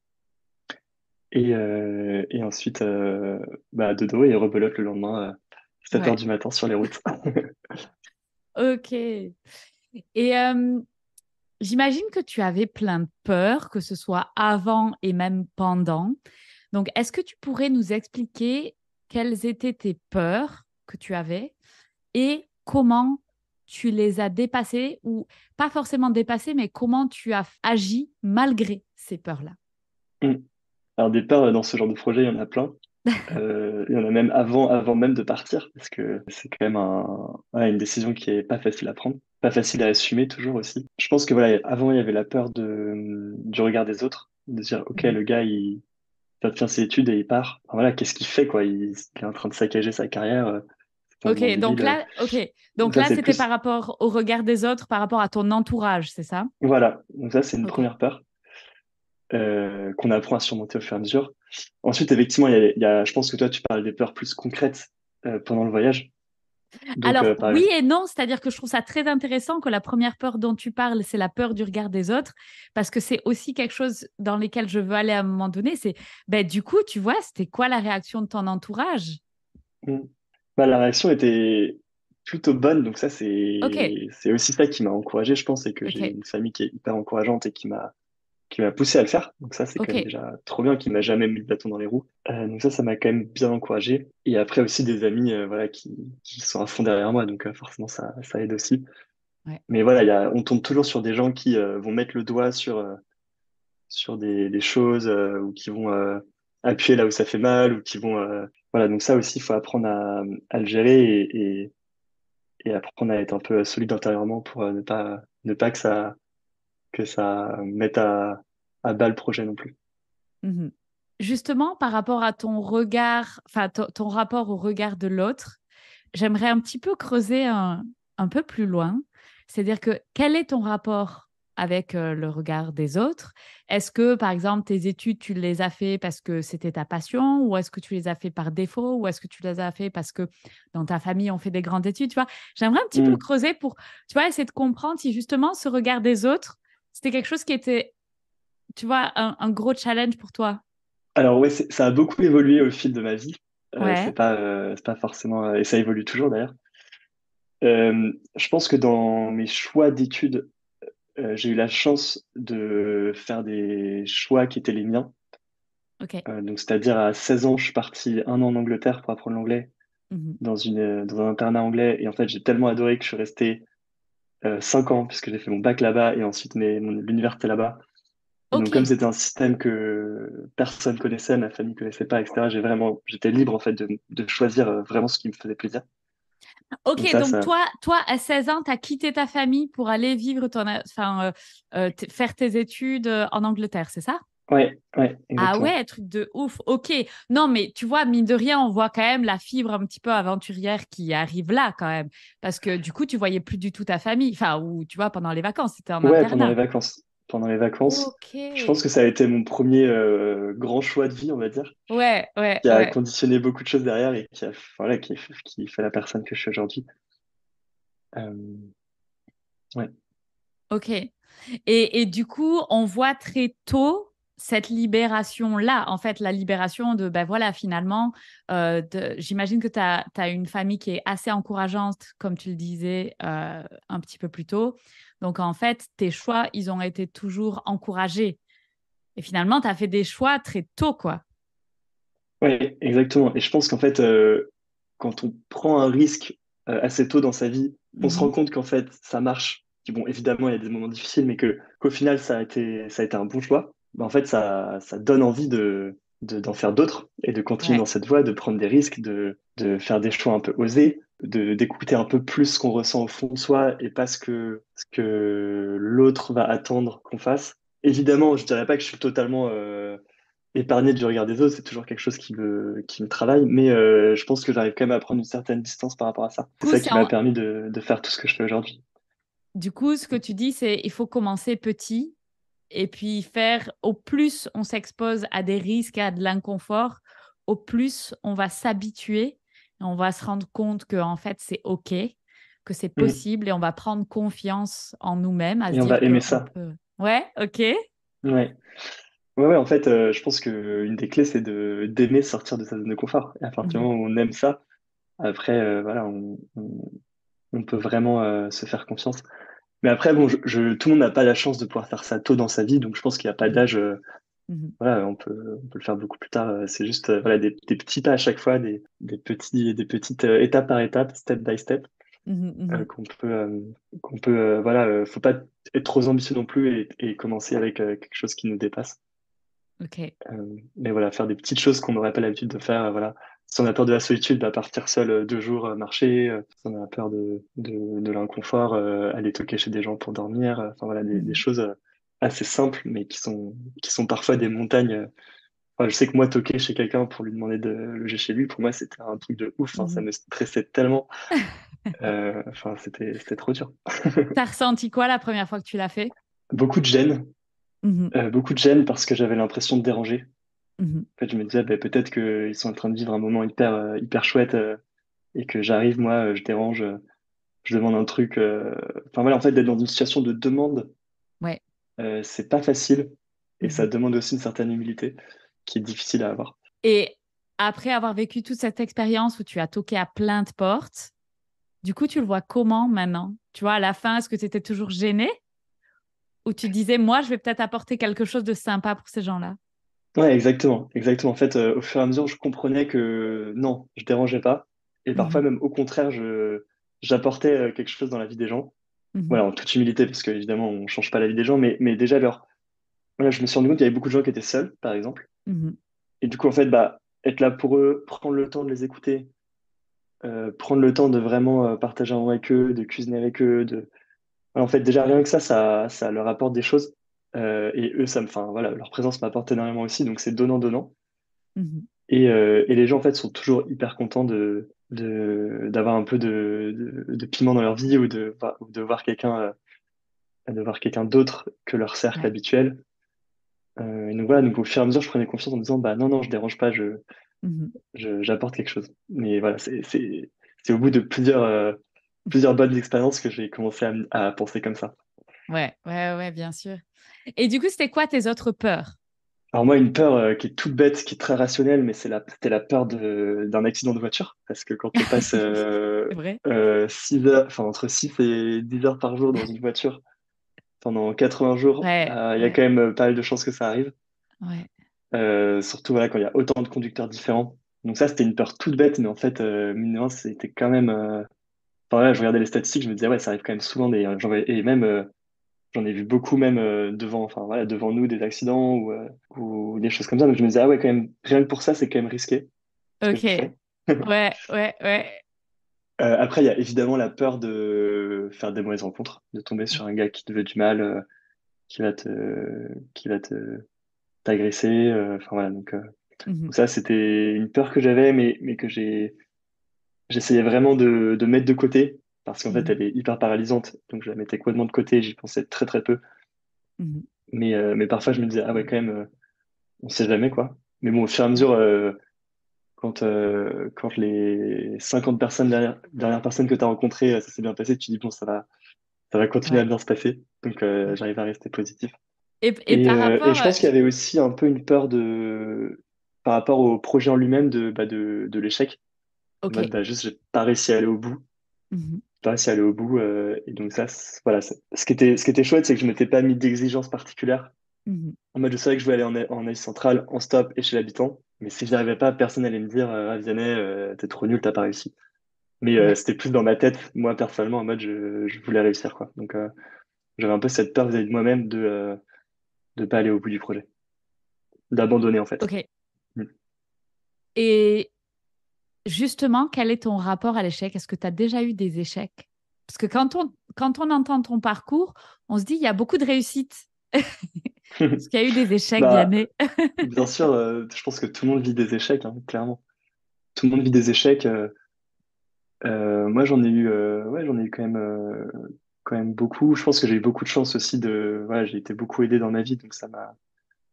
Et ensuite, dodo et rebelote le lendemain, 7 heures Ouais. du matin sur les routes. Ok. Et j'imagine que tu avais plein de peurs, que ce soit avant et même pendant. Donc, est-ce que tu pourrais nous expliquer quelles étaient tes peurs que tu avais et comment tu les as dépassées ou pas forcément dépassées, mais comment tu as agi malgré ces peurs-là? Mm. Alors des peurs dans ce genre de projet, il y en a plein. Il y en a même avant même de partir, parce que c'est quand même ouais, une décision qui est pas facile à prendre, pas facile à assumer toujours aussi. Je pense que voilà, avant il y avait la peur du regard des autres, de dire ok, Mhm. le gars il vient de faire ses études et il part. Enfin, voilà, qu'est-ce qu'il fait quoi? Il est en train de saccager sa carrière, c'est Ok, complètement débile. ok. Donc Ça là, c'est c'était par plus rapport au regard des autres, par rapport à ton entourage, c'est ça? voilà. Donc ça c'est une Ok. première peur. Qu'on apprend à surmonter au fur et à mesure. Ensuite, effectivement, je pense que toi, tu parles des peurs plus concrètes pendant le voyage. Donc, Alors, par oui exemple, et non, c'est-à-dire que je trouve ça très intéressant que la première peur dont tu parles, c'est la peur du regard des autres, parce que c'est aussi quelque chose dans lequel je veux aller à un moment donné. C'est, ben, du coup, tu vois, c'était quoi la réaction de ton entourage? hmm, la réaction était plutôt bonne. Donc ça, Ok, c'est aussi ça qui m'a encouragé, je pense, et que j'ai ok, une famille qui est hyper encourageante et qui m'a poussé à le faire. Donc ça, c'est quand ok. même déjà trop bien, qui m'a jamais mis le bâton dans les roues. Donc ça m'a quand même bien encouragé. Et après aussi des amis, voilà, qui sont à fond derrière moi. Donc forcément, ça aide aussi. Ouais. Mais voilà, on tombe toujours sur des gens qui vont mettre le doigt sur des choses ou qui vont appuyer là où ça fait mal ou qui vont voilà, donc ça aussi il faut apprendre à le gérer et apprendre à être un peu solide intérieurement pour ne pas que ça mette à bas le projet non plus. Mhm. Justement, par rapport à ton regard, enfin, ton rapport au regard de l'autre, j'aimerais un petit peu creuser un peu plus loin. C'est-à-dire que quel est ton rapport avec le regard des autres? Est-ce que, par exemple, tes études, tu les as fait parce que c'était ta passion ou est-ce que tu les as fait par défaut ou est-ce que tu les as fait parce que dans ta famille, on fait des grandes études, tu vois? J'aimerais un petit peu Hmm. creuser pour, tu vois, essayer de comprendre si justement ce regard des autres, c'était quelque chose qui était, tu vois, un gros challenge pour toi. Alors ouais, ça a beaucoup évolué au fil de ma vie. C'est Ouais, pas c'est pas forcément et ça évolue toujours d'ailleurs. Je pense que dans mes choix d'études, j'ai eu la chance de faire des choix qui étaient les miens. ok. Donc, c'est-à-dire à 16 ans, je suis parti un an en Angleterre pour apprendre l'anglais. Mhm. dans un internat anglais. Et en fait, j'ai tellement adoré que je suis resté 5 ans, puisque j'ai fait mon bac là-bas et ensuite l'université là-bas. Et donc, comme Ok. c'était un système que personne connaissait, ma famille connaissait pas, etc., j'étais libre en fait de choisir vraiment ce qui me faisait plaisir. Donc Ok, ça, donc ça, toi, à 16 ans, tu as quitté ta famille pour aller vivre faire tes études en Angleterre, c'est ça? ouais, ouais, Ah exactement. ouais, truc de ouf. Ok. Non, mais tu vois, mine de rien, on voit quand même la fibre un petit peu aventurière qui arrive là quand même. Parce que du coup, tu voyais plus du tout ta famille. Enfin, ou tu vois, pendant les vacances, c'était en Ouais, pendant les internat. vacances. Pendant les vacances, Ok. je pense que ça a été mon premier grand choix de vie, on va dire, Ouais, ouais, qui a ouais. conditionné beaucoup de choses derrière et voilà, qui fait la personne que je suis aujourd'hui. Euh, ouais. Ok. Et du coup, on voit très tôt cette libération-là, en fait, la libération de, ben voilà, finalement, j'imagine que tu as une famille qui est assez encourageante, comme tu le disais un petit peu plus tôt. Donc, en fait, tes choix, ils ont été toujours encouragés. Et finalement, tu as fait des choix très tôt, quoi. Ouais, exactement. Et je pense qu'en fait, quand on prend un risque assez tôt dans sa vie, on se rend Mhm. compte qu'en fait, ça marche. Bon, évidemment, il y a des moments difficiles, mais qu'au final, ça a été un bon choix. Ben, en fait, ça donne envie d'en faire d'autres et de continuer Ouais, dans cette voie, de prendre des risques, de faire des choix un peu osés, d'écouter un peu plus ce qu'on ressent au fond de soi et pas ce que l'autre va attendre qu'on fasse. Évidemment, je dirais pas que je suis totalement épargné du regard des autres, c'est toujours quelque chose qui me travaille, mais je pense que j'arrive quand même à prendre une certaine distance par rapport à ça. du C'est coup, ça qui m'a permis de faire tout ce que je fais aujourd'hui. du coup, ce que tu dis, c'est il faut commencer petit et puis faire au plus on s'expose à des risques, à de l'inconfort, au plus on va s'habituer et on va se rendre compte que en fait c'est OK, que c'est Mm. possible et on va prendre confiance en nous-mêmes, à se Et on va dire aimer qu'on ça. peut. Ouais, OK. Ouais. Ouais, ouais, en fait, je pense que une des clés, c'est d'aimer sortir de sa zone de confort. Et à partir du Mhm, moment où on aime ça, après, voilà, on peut vraiment se faire confiance. Mais après, bon, tout le monde n'a pas la chance de pouvoir faire ça tôt dans sa vie, donc je pense qu'il n'y a pas mhm, d'âge. mhm, Voilà, on peut le faire beaucoup plus tard. C'est juste voilà, des petits pas à chaque fois, des petites étape par étape, step by step, mhm, mhm. qu'on peut voilà, faut pas être trop ambitieux non plus et commencer avec quelque chose qui nous dépasse. OK. Mais voilà, faire des petites choses qu'on n'aurait pas l'habitude de faire. Voilà. Si on a peur de la solitude, bah, partir seul 2 jours marcher. Si on a peur de l'inconfort, aller toquer chez des gens pour dormir. Enfin voilà, des Mhm, choses assez simples, mais qui sont parfois des montagnes. Enfin, je sais que moi, toquer chez quelqu'un pour lui demander de loger chez lui, pour moi, c'était un truc de ouf. Enfin, ça mhm. me stressait tellement. Enfin, c'était trop dur. T'as ressenti quoi la première fois que tu l'as fait? Beaucoup de gêne. Mhm, Beaucoup de gêne parce que j'avais l'impression de déranger. mhm. En fait, je me disais, bah, peut-être qu'ils sont en train de vivre un moment hyper chouette et que j'arrive, moi, je dérange, je demande un truc. Enfin, voilà, en fait, d'être dans une situation de demande, Ouais. c'est pas facile et ça Mhm. demande aussi une certaine humilité qui est difficile à avoir. Et après avoir vécu toute cette expérience où tu as toqué à plein de portes, du coup, tu le vois comment maintenant? Tu vois, à la fin, est-ce que tu étais toujours gêné ou tu disais, moi, je vais peut-être apporter quelque chose de sympa pour ces gens-là? Ouais, exactement, exactement. En fait, au fur et à mesure, je comprenais que non, je dérangeais pas. Et parfois Mhm, même, au contraire, j'apportais quelque chose dans la vie des gens. mhm, Voilà, en toute humilité, parce qu'évidemment, on change pas la vie des gens, mais déjà, voilà, je me suis rendu compte qu'il y avait beaucoup de gens qui étaient seuls, par exemple. mhm. Et du coup, en fait, bah, être là pour eux, prendre le temps de les écouter, prendre le temps de vraiment partager un moment avec eux, de cuisiner avec eux, voilà, en fait, déjà, rien que ça leur apporte des choses. Et eux, enfin, voilà, leur présence m'apporte énormément aussi, donc c'est donnant-donnant. Mhm. Et les gens, en fait, sont toujours hyper contents d'avoir un peu de piment dans leur vie ou de voir quelqu'un d'autre que leur cercle Ouais. habituel. Et donc voilà, donc au fur et à mesure, je prenais confiance en me disant, bah non, non, je dérange pas, Mhm. j'apporte quelque chose. Mais voilà, c'est au bout de plusieurs bonnes expériences que j'ai commencé à penser comme ça. Ouais, ouais, ouais, bien sûr. Et du coup, c'était quoi tes autres peurs? Alors moi, une peur qui est toute bête, qui est très rationnelle, mais c'était la peur d'un accident de voiture. Parce que quand on passe C'est vrai? 6 heures, enfin entre 6 et 10 heures par jour dans une voiture pendant 80 jours, Ouais, il y a quand ouais, même pas mal de chances que ça arrive. ouais. Surtout voilà, quand il y a autant de conducteurs différents. Donc ça, c'était une peur toute bête, mais en fait, mine de rien, c'était quand même. Enfin, là, je regardais les statistiques, je me disais, ouais, ça arrive quand même souvent. Et même, j'en ai vu beaucoup, même devant, enfin, voilà, devant nous, des accidents ou des choses comme ça. Donc je me disais, ah ouais, quand même, rien que pour ça, c'est quand même risqué ce que Ok. je fais. Ouais, ouais, ouais. Après, il y a évidemment la peur de faire des mauvaises rencontres, de tomber sur un gars qui te veut du mal, qui va te t'agresser. Enfin voilà, Mhm, donc ça, c'était une peur que j'avais, mais que j'essayais vraiment de mettre de côté parce qu'en fait, mhm, elle est hyper paralysante. Donc je la mettais complètement de côté, j'y pensais très très peu. mhm. Mais parfois, je me disais, ah ouais, quand même, on sait jamais quoi. Mais bon, au fur et à Ouais, mesure, quand les 50 personnes dernières personnes que tu as rencontrées, ça s'est bien passé, tu dis, bon, ça va continuer à ouais. bien se passer. Donc, Ouais. j'arrive à rester positif. Et par Et rapport, je pense qu'il y avait aussi un peu une peur par rapport au projet en lui-même de l'échec. En ok. mode, bah, juste, j'ai pas réussi à aller au bout. Mhm, Pas réussi à aller au bout. Et donc, ça, voilà. Ce qui était chouette, c'est que je m'étais pas mis d'exigence particulière. mhm. En mode, je savais que je voulais aller en Asie centrale, en stop et chez l'habitant. Mais si j'y arrivais pas, personne allait me dire, ah, Vianney, t'es trop nul, t'as pas réussi. Mais Ouais. c'était plus dans ma tête, moi, personnellement, en mode, je voulais réussir, quoi. Donc, j'avais un peu cette peur vis-à-vis de moi-même de pas aller au bout du projet. D'abandonner, en fait. Ok. Mm. Et justement, quel est ton rapport à l'échec? Est-ce que tu as déjà eu des échecs? Parce que quand on entend ton parcours, on se dit, il y a beaucoup de réussites. Est-ce qu'il y a eu des échecs, Bah, Vianney? bien sûr, je pense que tout le monde vit des échecs, hein, clairement. Tout le monde vit des échecs. Moi, ouais, j'en ai eu quand même beaucoup. Je pense que j'ai eu beaucoup de chance aussi voilà, j'ai été beaucoup aidé dans ma vie, donc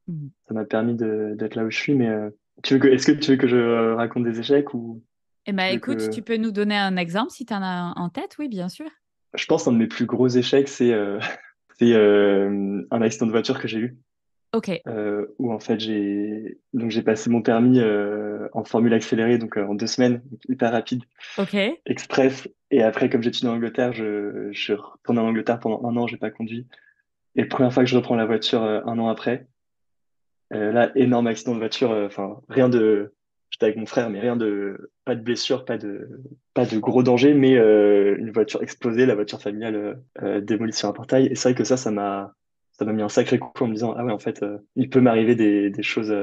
Mhm. ça m'a permis d'être là où je suis. Mais est-ce que tu veux que je raconte des échecs ou Eh bien, tu veux écoute, tu que... peux nous donner un exemple si tu en as un en tête, oui, bien sûr. Je pense qu'un de mes plus gros échecs, c'est c'est un accident de voiture que j'ai eu, Ok, où en fait j'ai passé mon permis en formule accélérée, donc en 2 semaines, donc hyper rapide, ok. express. Et après, comme j'étudie en Angleterre, je suis retourné en Angleterre pendant un an, j'ai pas conduit. Et la première fois que je reprends la voiture un an après, là, énorme accident de voiture. Enfin, rien de. J'étais avec mon frère, mais pas de blessure, pas de gros danger, mais une voiture explosée, la voiture familiale démolie sur un portail. Et c'est vrai que ça m'a mis un sacré coup en me disant, ah ouais, en fait, il peut m'arriver des choses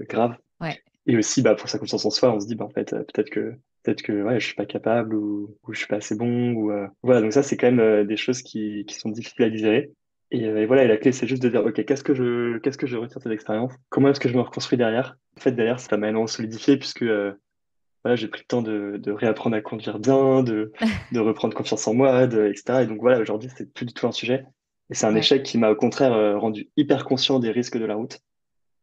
graves. Ouais, Et aussi, bah, pour sa confiance en soi, on se dit, bah, en fait, peut-être que, ouais, je suis pas capable ou je suis pas assez bon voilà. Donc ça, c'est quand même des choses qui sont difficiles à digérer. Et voilà, et la clé, c'est juste de dire, OK, qu'est-ce que je retire de cette expérience? Comment est-ce que je me reconstruis derrière? En fait, derrière, ça m'a énormément solidifié puisque, voilà, j'ai pris le temps de réapprendre à conduire bien, de reprendre confiance en moi, etc. Et donc voilà, aujourd'hui, c'est plus du tout un sujet. Et c'est un ouais, échec qui m'a au contraire rendu hyper conscient des risques de la route.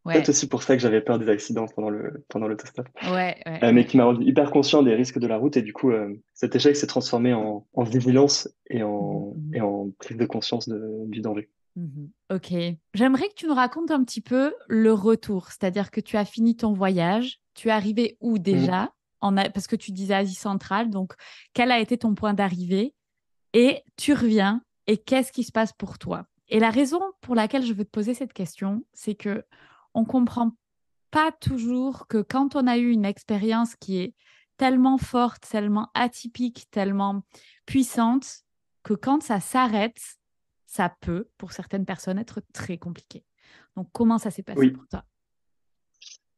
Peut-être ouais, aussi pour ça que j'avais peur des accidents pendant l'autostop, ouais, ouais, mais ouais. qui m'a rendu hyper conscient des risques de la route. Et du coup, cet échec s'est transformé en vigilance Mhm, mhm, et en prise de conscience du danger. mhm. Ok. J'aimerais que tu nous racontes un petit peu le retour, c'est-à-dire que tu as fini ton voyage, tu es arrivé où Mm. déjà? Parce que tu disais Asie centrale, donc quel a été ton point d'arrivée? Et tu reviens, et qu'est-ce qui se passe pour toi? Et la raison pour laquelle je veux te poser cette question, c'est que on comprend pas toujours que quand on a eu une expérience qui est tellement forte, tellement atypique, tellement puissante, que quand ça s'arrête, ça peut, pour certaines personnes, être très compliqué. Donc, comment ça s'est passé Oui, pour toi?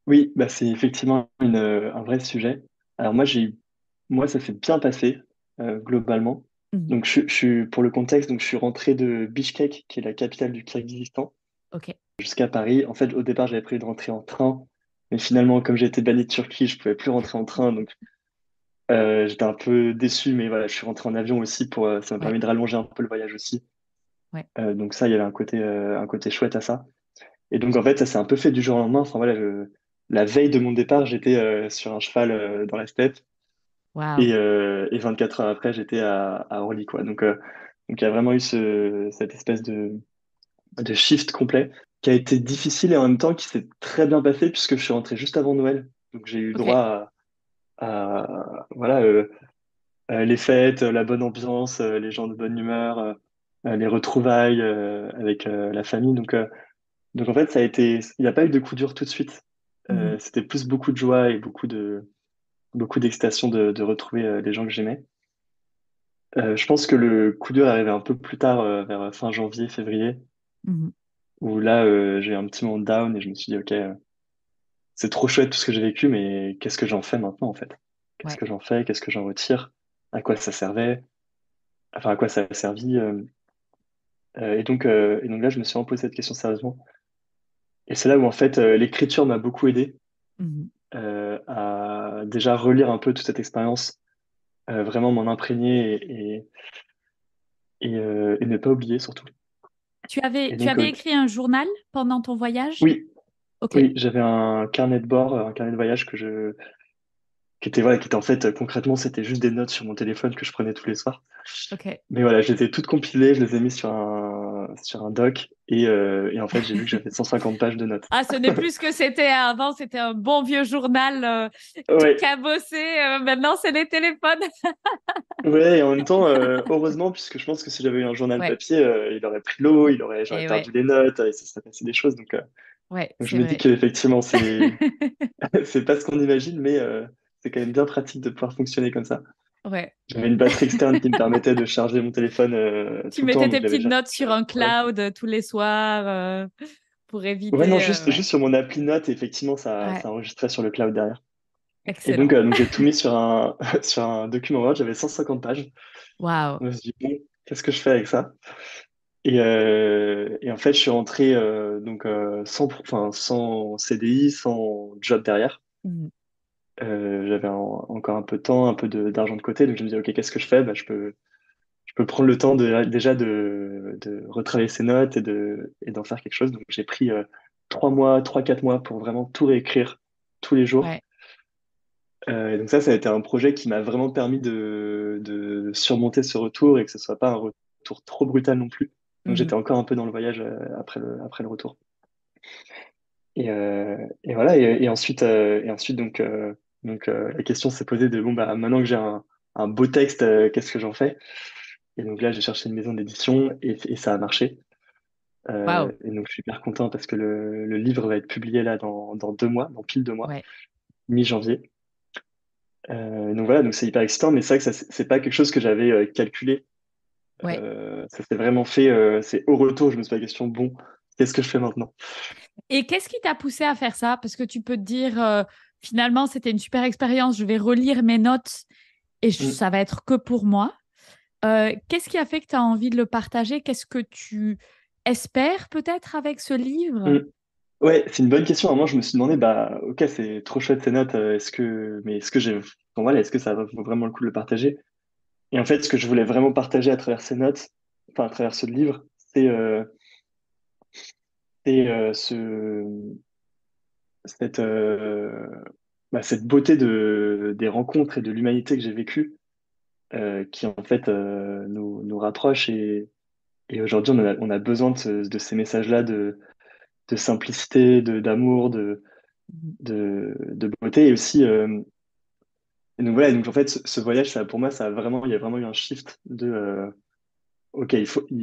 oui, bah c'est effectivement un vrai sujet. Alors moi, ça s'est bien passé globalement. Mhm. Donc pour le contexte, donc je suis rentré de Bishkek, qui est la capitale du Kirghizistan, Ok, jusqu'à Paris. En fait, au départ, j'avais prévu de rentrer en train, mais finalement, comme j'ai été banni de Turquie, je pouvais plus rentrer en train, donc j'étais un peu déçu, mais voilà, je suis rentré en avion aussi ça m'a ouais, permis de rallonger un peu le voyage aussi. ouais. Donc ça, il y avait un côté chouette à ça. Et donc en fait, ça s'est un peu fait du jour au lendemain. Enfin voilà, la veille de mon départ, j'étais sur un cheval dans la steppe, Waouh. et 24 heures après, j'étais à Orly, quoi. Donc il y a vraiment eu cette espèce de shift complet qui a été difficile et en même temps qui s'est très bien passé puisque je suis rentré juste avant Noël. Donc j'ai eu Ok. droit voilà, les fêtes, la bonne ambiance, les gens de bonne humeur, les retrouvailles avec la famille. Donc en fait, il n'y a pas eu de coup dur tout de suite. Mhm. C'était plus beaucoup de joie et beaucoup de beaucoup d'excitation de retrouver les gens que j'aimais. Je pense que le coup dur est arrivé un peu plus tard, vers fin janvier, février, Mhm. où là, j'ai eu un petit moment de down et je me suis dit, OK, c'est trop chouette tout ce que j'ai vécu, mais qu'est-ce que j'en fais maintenant, en fait? Qu'est-ce Ouais. que j'en fais? Qu'est-ce que j'en retire? À quoi ça servait? Enfin, à quoi ça a servi? Et donc là, je me suis vraiment posé cette question sérieusement. Et c'est là où, en fait, l'écriture m'a beaucoup aidé Mhm. à déjà relire un peu toute cette expérience, vraiment m'en imprégner et ne pas oublier surtout. Et Tu donc, avais écrit un journal pendant ton voyage? oui, Ok, oui, j'avais un carnet de bord, un carnet de voyage qui était en fait, concrètement, c'était juste des notes sur mon téléphone que je prenais tous les soirs. ok. Mais voilà, je les ai toutes compilées, je les ai mis sur un doc et en fait, j'ai vu que j'avais 150 pages de notes. Ah, ce n'est plus ce que c'était avant, c'était un bon vieux journal tout Ouais, cabossé. Maintenant, c'est les téléphones. ouais, et en même temps, heureusement, puisque je pense que si j'avais eu un journal Ouais, papier, il aurait pris l'eau, j'aurais et perdu ouais, les notes, et ça serait passé des choses. ouais, Donc je c'est me dis vrai. qu'effectivement, c'est pas ce qu'on imagine, mais c'est quand même bien pratique de pouvoir fonctionner comme ça. Ouais. J'avais une batterie externe qui me permettait de charger mon téléphone Tu tout le temps, mettais donc tes j'avais petites jamais notes sur un de problème. cloud tous les soirs pour Ouais, non, éviter. Ouais, juste sur mon appli Notes, et effectivement, ça ouais, enregistrait sur le cloud derrière. Et donc, excellent. j'ai tout mis sur sur un document Word, j'avais 150 pages. Waouh. Je me suis dit, bon, qu'est-ce que je fais avec ça? Et en fait, je suis rentré sans CDI, sans job derrière. Mhm. J'avais encore un peu de temps, d'argent de côté, donc je me dis, OK, qu'est-ce que je fais? Bah, je peux prendre le temps déjà de retravailler ces notes et d'en faire quelque chose. Donc, j'ai pris 3 mois, 4 mois pour vraiment tout réécrire tous les jours. Ouais. Et donc ça a été un projet qui m'a vraiment permis de surmonter ce retour et que ce soit pas un retour trop brutal non plus. Donc Mhm. j'étais encore un peu dans le voyage après le retour. Et voilà. Et ensuite la question s'est posée de bon bah maintenant que j'ai un beau texte, qu'est-ce que j'en fais? Et donc là j'ai cherché une maison d'édition et ça a marché. Waouh. Et donc je suis hyper content parce que le livre va être publié là dans 2 mois, dans pile 2 mois, Ouais. mi-janvier. Donc voilà, donc c'est hyper excitant, mais c'est vrai que ça, c'est pas quelque chose que j'avais calculé. Ouais. Ça s'est vraiment fait, c'est au retour, je me suis posé la question, bon, qu'est-ce que je fais maintenant? Et qu'est-ce qui t'a poussé à faire ça? Parce que tu peux te dire, finalement, c'était une super expérience, je vais relire mes notes et Mm, ça va être que pour moi. Qu'est-ce qui a fait que tu as envie de le partager? Qu'est-ce que tu espères peut-être avec ce livre? mm. Ouais, c'est une bonne question. À un moment, je me suis demandé, bah, ok, c'est trop chouette ces notes, est-ce que voilà, est-ce que ça vaut vraiment le coup de le partager? Et en fait, ce que je voulais vraiment partager à travers ces notes, enfin, à travers ce livre, c'est cette, euh, cette beauté des rencontres et de l'humanité que j'ai vécue, qui en fait nous rapproche et aujourd'hui on a besoin de ces messages-là de simplicité, d'amour, Mhm. de beauté et aussi et donc voilà, donc en fait ce voyage ça pour moi il y a vraiment eu un shift ok,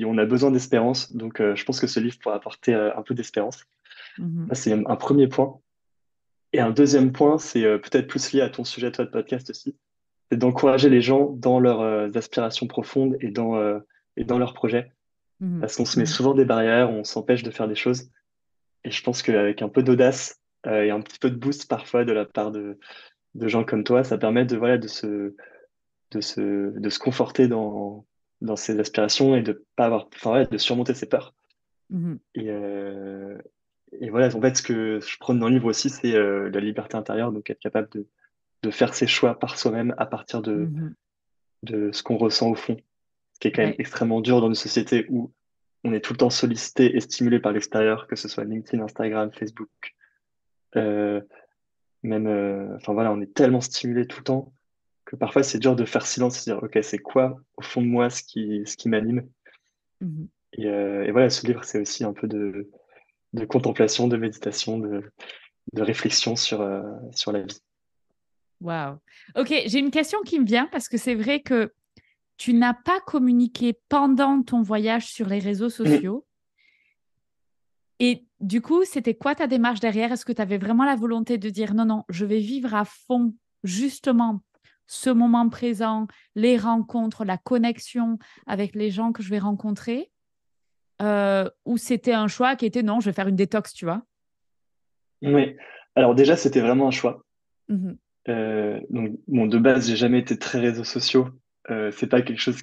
on a besoin d'espérance, donc je pense que ce livre pourra apporter un peu d'espérance. Mhm. Ça, c'est un premier point. Et un deuxième point, c'est peut-être plus lié à ton sujet toi de podcast aussi, c'est d'encourager les gens dans leurs aspirations profondes et dans leurs projets. Mhm. Parce qu'on se met Mhm. souvent des barrières, on s'empêche de faire des choses. Et je pense qu'avec un peu d'audace et un petit peu de boost parfois de la part de gens comme toi, ça permet voilà, de se conforter dans ses aspirations et de pas avoir, enfin, ouais, de surmonter ses peurs. Mhm. Et, euh, et voilà, en fait, ce que je prône dans le livre aussi, c'est la liberté intérieure, donc être capable de faire ses choix par soi-même à partir Mhm. de ce qu'on ressent au fond, ce qui est quand même Ouais. extrêmement dur dans une société où on est tout le temps sollicité et stimulé par l'extérieur, que ce soit LinkedIn, Instagram, Facebook, euh, enfin voilà, on est tellement stimulé tout le temps que parfois c'est dur de faire silence et se dire, ok, c'est quoi au fond de moi ce qui m'anime? Mhm. Et voilà, ce livre, c'est aussi un peu de contemplation, de méditation, de réflexion sur la vie. Waouh. Ok, j'ai une question qui me vient parce que c'est vrai que tu n'as pas communiqué pendant ton voyage sur les réseaux Mm. sociaux. Et du coup, c'était quoi ta démarche derrière? Est-ce que tu avais vraiment la volonté de dire non, non, je vais vivre à fond justement ce moment présent, les rencontres, la connexion avec les gens que je vais rencontrer, ou c'était un choix qui était non, je vais faire une détox, tu vois? Oui. Alors déjà, c'était vraiment un choix. Mhm. Donc, bon, de base, j'ai jamais été très réseaux sociaux. C'est pas quelque chose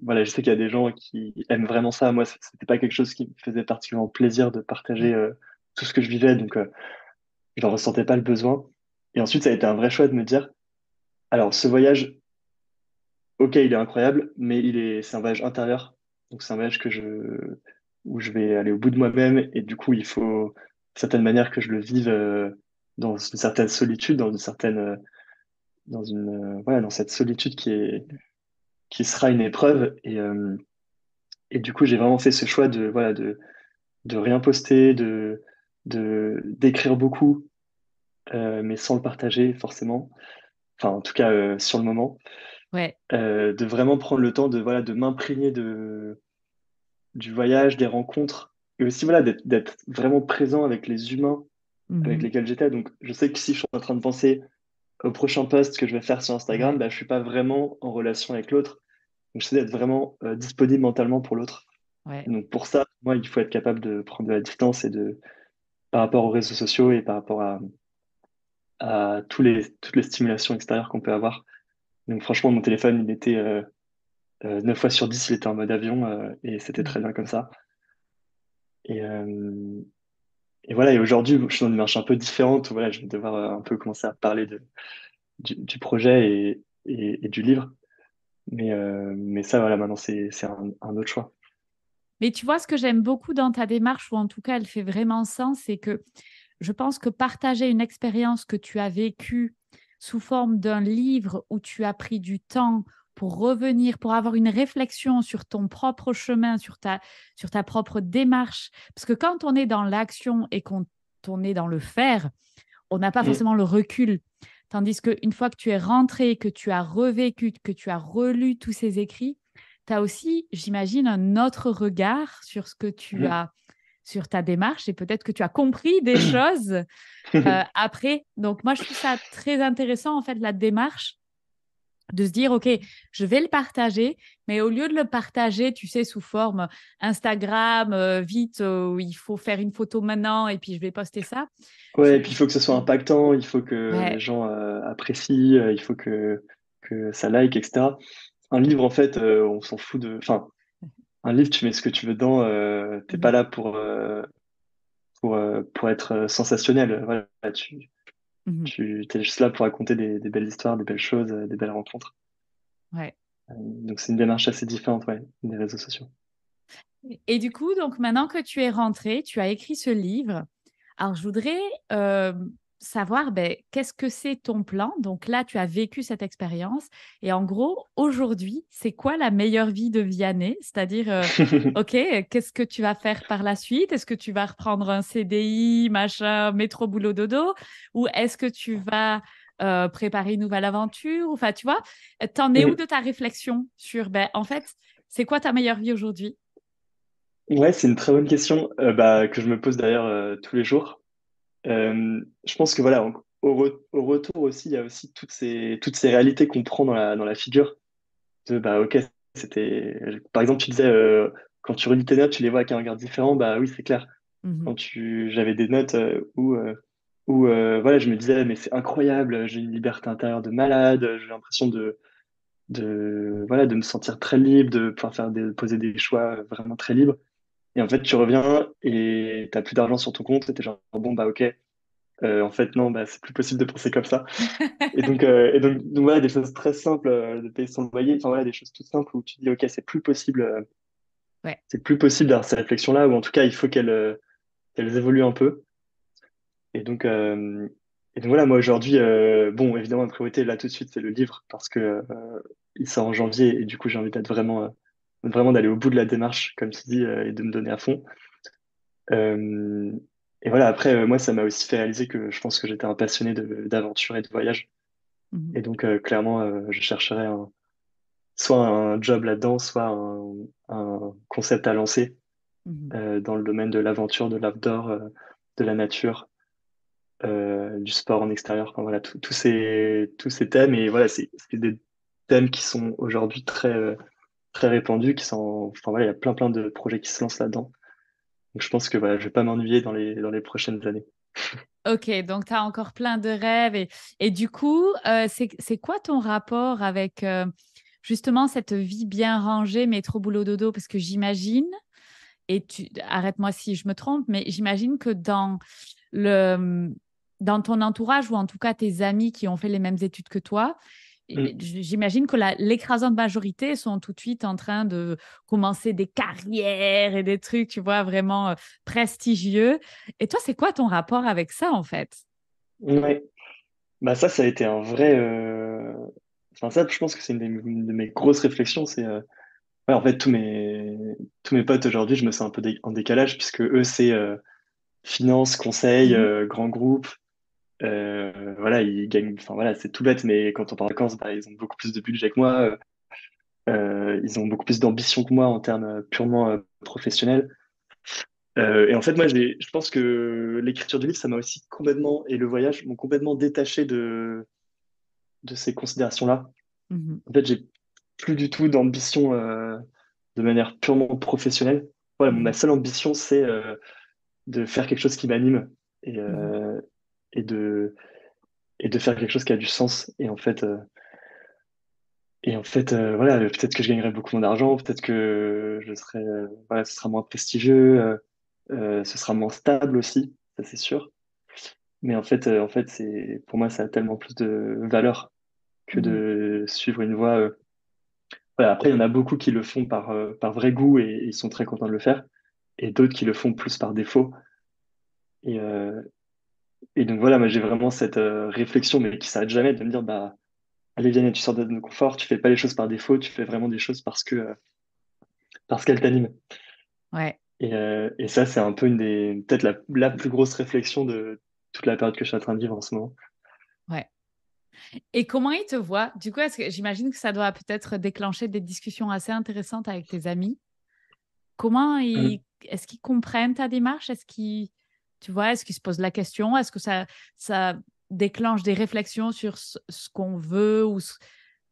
voilà, je sais qu'il y a des gens qui aiment vraiment ça. Moi, c'était pas quelque chose qui me faisait particulièrement plaisir de partager Ouais. tout ce que je vivais, donc je n'en ressentais pas le besoin. Et ensuite, ça a été un vrai choix de me dire, alors, ce voyage, ok, il est incroyable, mais c'est un voyage intérieur. Donc, c'est un voyage où je vais aller au bout de moi-même, et du coup, il faut, d'une certaine manière, que je le vive dans une certaine solitude, voilà, dans cette solitude qui sera une épreuve. Et du coup, j'ai vraiment fait ce choix voilà, de rien poster, d'écrire beaucoup, mais sans le partager forcément. Enfin, en tout cas, sur le moment. Ouais. De vraiment prendre le temps voilà, de m'imprégner du voyage, des rencontres, et aussi voilà, d'être vraiment présent avec les humains avec Mhm. lesquels j'étais. Donc, je sais que si je suis en train de penser au prochain post que je vais faire sur Instagram, Ouais. bah, je suis pas vraiment en relation avec l'autre. Donc, j'essaie d'être vraiment disponible mentalement pour l'autre. Ouais. Donc, pour ça, moi, il faut être capable de prendre de la distance par rapport aux réseaux sociaux et par rapport à toutes les stimulations extérieures qu'on peut avoir. Donc, franchement, mon téléphone, il était 9 fois sur 10, il était en mode avion et c'était Mhm. très bien comme ça. Et, euh, et voilà, et aujourd'hui, je suis dans une démarche un peu différente. Où, voilà, je vais devoir un peu commencer à parler du projet et du livre. Mais ça, voilà, maintenant, c'est un autre choix. Mais tu vois, ce que j'aime beaucoup dans ta démarche, ou en tout cas, elle fait vraiment sens, c'est que je pense que partager une expérience que tu as vécue sous forme d'un livre où tu as pris du temps pour revenir, pour avoir une réflexion sur ton propre chemin, sur ta propre démarche. Parce que quand on est dans l'action et quand on est dans le faire, on n'a pas Mm. forcément le recul. Tandis qu'une fois que tu es rentré, que tu as revécu, que tu as relu tous ces écrits, tu as aussi, j'imagine, un autre regard sur ce que tu Mm. as, sur ta démarche et peut-être que tu as compris des choses après. Donc, moi, je trouve ça très intéressant, en fait, la démarche de se dire, OK, je vais le partager, mais au lieu de le partager, tu sais, sous forme Instagram, vite, où il faut faire une photo maintenant et puis je vais poster ça. Ouais, et puis il faut que ce soit Mm. impactant, il faut que les Ouais, gens apprécient, il faut que ça like, etc. Un livre, en fait, on s'en fout de. Enfin, un livre, tu mets ce que tu veux dedans, t'es pas mhm, là pour être sensationnel. Voilà, mhm, tu es juste là pour raconter des belles histoires, des belles choses, des belles rencontres. ouais. Donc c'est une démarche assez différente, ouais, des réseaux sociaux. Et du coup, donc maintenant que tu es rentré, tu as écrit ce livre. Alors, je voudrais euh, savoir ben, qu'est-ce que c'est ton plan. Donc là, tu as vécu cette expérience. Et en gros, aujourd'hui, c'est quoi la meilleure vie de Vianney? C'est-à-dire, OK, qu'est-ce que tu vas faire par la suite? Est-ce que tu vas reprendre un CDI, machin, métro, boulot, dodo? Ou est-ce que tu vas préparer une nouvelle aventure? Enfin, tu vois, t'en es où de ta réflexion sur, ben, en fait, c'est quoi ta meilleure vie aujourd'hui? Ouais, c'est une très bonne question bah, que je me pose d'ailleurs tous les jours. Je pense que voilà, au retour aussi, il y a aussi toutes ces réalités qu'on prend dans la figure. Bah ok, par exemple, tu disais, quand tu relis tes notes, tu les vois avec un regard différent. Bah oui, c'est clair. Mhm, J'avais des notes où voilà, je me disais, mais c'est incroyable, j'ai une liberté intérieure de malade, j'ai l'impression voilà, de me sentir très libre, de pouvoir poser des choix vraiment très libres. Et en fait, tu reviens et t'as plus d'argent sur ton compte et t'es genre, bon, bah ok, en fait, non, bah c'est plus possible de penser comme ça. Donc voilà, des choses très simples, de payer son loyer, enfin voilà, des choses toutes simples où tu te dis, ok, ouais. c'est plus possible d'avoir ces réflexions-là, ou en tout cas, il faut qu'elles évoluent un peu. Et donc, euh, et donc voilà, moi aujourd'hui, bon, évidemment, ma priorité là tout de suite, c'est le livre parce que il sort en janvier et du coup, j'ai envie d'être vraiment d'aller au bout de la démarche, comme tu dis, et de me donner à fond. Euh, et voilà, après, moi, ça m'a aussi fait réaliser que je pense que j'étais un passionné d'aventure et de voyage. Mhm, Et donc, clairement, je chercherais soit un job là-dedans, soit un concept à lancer mhm. dans le domaine de l'aventure, de l'outdoor, de la nature. du sport en extérieur. Enfin, voilà, tous ces thèmes. Et voilà, c'est des thèmes qui sont aujourd'hui très répandus, enfin, voilà, il y a plein de projets qui se lancent là-dedans. Donc, je pense que voilà, je vais pas m'ennuyer dans les prochaines années. Ok, donc tu as encore plein de rêves. Et du coup, c'est quoi ton rapport avec justement cette vie bien rangée, métro boulot dodo? Parce que j'imagine, arrête-moi si je me trompe, mais j'imagine que le, dans ton entourage, ou en tout cas tes amis qui ont fait les mêmes études que toi, Mm. j'imagine que l'écrasante majorité sont tout de suite en train de commencer des carrières et des trucs, tu vois, vraiment prestigieux. Et toi, c'est quoi ton rapport avec ça, en fait? Ouais. Bah ça a été un vrai. Enfin, ça, je pense que c'est une de mes grosses réflexions. C'est ouais, en fait, tous mes potes aujourd'hui, je me sens un peu en décalage, puisque eux, c'est finance, conseil, Mhm. grand groupe. Voilà, ils gagnent. Enfin, voilà, c'est tout bête, mais quand on part en vacances, bah, ils ont beaucoup plus de budget que moi. Ils ont beaucoup plus d'ambition que moi en termes purement professionnels. Et en fait, moi, je pense que l'écriture du livre, ça m'a aussi complètement, et le voyage m'ont complètement détaché de ces considérations-là. Mhm. En fait, j'ai plus du tout d'ambition de manière purement professionnelle. Voilà, ma Mhm. seule ambition, c'est de faire quelque chose qui m'anime et, Mhm. et de, et de faire quelque chose qui a du sens. Voilà, peut-être que je gagnerai beaucoup moins d'argent, peut-être que voilà, ce sera moins prestigieux, ce sera moins stable aussi, ça c'est sûr. Mais en fait, pour moi, ça a tellement plus de valeur que Mhm. de suivre une voie. Voilà, après, il y en a beaucoup qui le font par vrai goût et ils sont très contents de le faire, et d'autres qui le font plus par défaut. Et, euh, et donc voilà, moi j'ai vraiment cette réflexion, mais qui s'arrête jamais, de me dire, bah, allez, viens, tu sors de ton confort, tu fais pas les choses par défaut, tu fais vraiment des choses parce qu'elles t'animent. Ouais, Et ça, c'est un peu peut-être la plus grosse réflexion de toute la période que je suis en train de vivre en ce moment. ouais. Et comment ils te voient? Du coup, est-ce que j'imagine que ça doit peut-être déclencher des discussions assez intéressantes avec tes amis. Mm. Est-ce qu'ils comprennent ta démarche? Tu vois, est-ce qu'ils se posent la question? Est-ce que ça déclenche des réflexions sur ce qu'on veut ou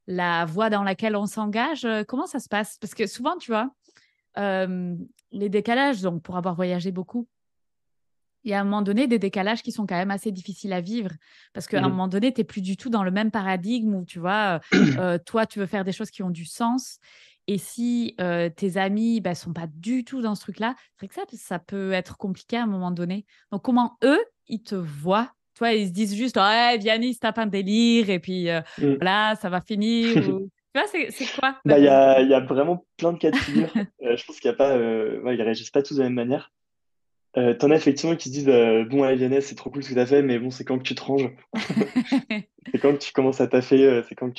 la voie dans laquelle on s'engage? Comment ça se passe? Parce que souvent, tu vois, euh, les décalages, donc pour avoir voyagé beaucoup, il y a un moment donné des décalages qui sont quand même assez difficiles à vivre parce qu'à un Mhm. moment donné, tu n'es plus du tout dans le même paradigme où, tu vois, toi, tu veux faire des choses qui ont du sens. Et si tes amis ne sont pas du tout dans ce truc-là, c'est vrai que ça peut être compliqué à un moment donné. Donc, comment eux, ils te voient? Toi, ils se disent juste, ouais, Vianney, se tape un délire et puis Mm. voilà, ça va finir. Ou... Tu vois, c'est quoi la Bah, vision? il y a vraiment plein de cas de figure. Je pense qu'il y a pas, ouais, ils réagissent pas tous de la même manière. T'en as effectivement qui se disent, bon, allez, Vianney, c'est trop cool ce que t'as fait, mais bon, c'est quand que tu te ranges, c'est quand que tu commences à taffer, c'est quand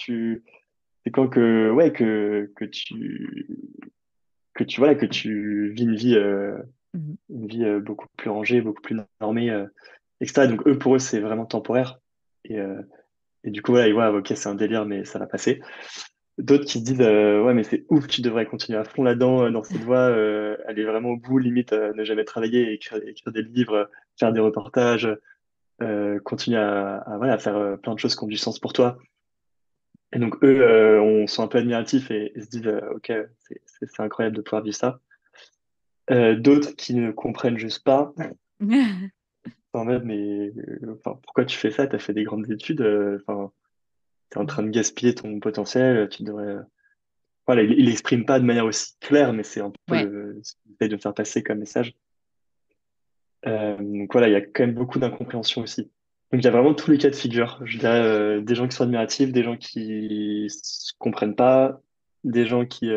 voilà, que tu vis Mhm. une vie beaucoup plus rangée, beaucoup plus normée, etc. Donc pour eux, c'est vraiment temporaire. Et, euh, et du coup, voilà, ils voient, ok, c'est un délire, mais ça va passer. D'autres qui se disent, ouais, mais c'est ouf, tu devrais continuer à fond là-dedans, dans cette voie, aller vraiment au bout, limite, ne jamais travailler, écrire des livres, faire des reportages, continuer voilà, à faire plein de choses qui ont du sens pour toi. Et donc, eux, on sont un peu admiratifs et se disent, ok, c'est incroyable de pouvoir vivre ça. D'autres qui ne comprennent juste pas, en mode, mais enfin, pourquoi tu fais ça? Tu as fait des grandes études, enfin, tu es en train de gaspiller ton potentiel, tu devrais. Voilà, il l'exprime pas de manière aussi claire, mais c'est un peu Ouais. ce qu'il essaie de me faire passer comme message. Donc voilà, il y a quand même beaucoup d'incompréhension aussi. Donc il y a vraiment tous les cas de figure. Je dirais des gens qui sont admiratifs, des gens qui se comprennent pas, des gens qui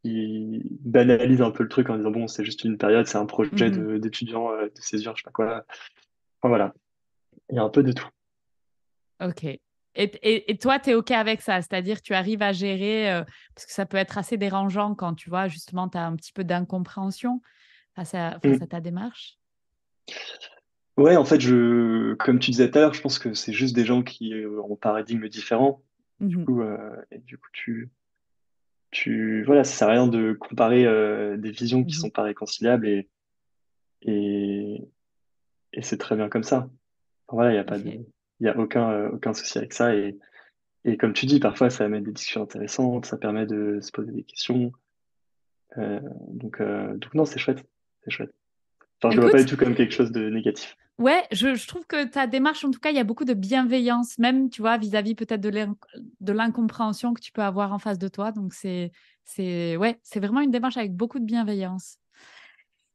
banalisent un peu le truc en disant bon, c'est juste une période, c'est un projet Mhm. d'étudiant de césure, je sais pas quoi. Enfin voilà, il y a un peu de tout. Ok. Et toi, tu es OK avec ça, c'est-à-dire tu arrives à gérer, parce que ça peut être assez dérangeant quand tu vois, justement, tu as un petit peu d'incompréhension face à Mm. ta démarche. Ouais, en fait, comme tu disais tout à l'heure, je pense que c'est juste des gens qui ont un paradigme différent. Mhm, Et du coup, voilà, ça sert à rien de comparer des visions qui mhm. sont pas réconciliables et, et c'est très bien comme ça. Enfin, voilà, Ok. il y a aucun souci avec ça. Et comme tu dis, parfois, ça amène des discussions intéressantes, ça permet de se poser des questions. Euh, donc non, c'est chouette. C'est chouette. Enfin, je le vois pas Écoute, du tout comme quelque chose de négatif. ouais, je trouve que ta démarche, en tout cas, il y a beaucoup de bienveillance, même, tu vois, vis-à-vis peut-être de l'incompréhension que tu peux avoir en face de toi. Donc, ouais, c'est vraiment une démarche avec beaucoup de bienveillance.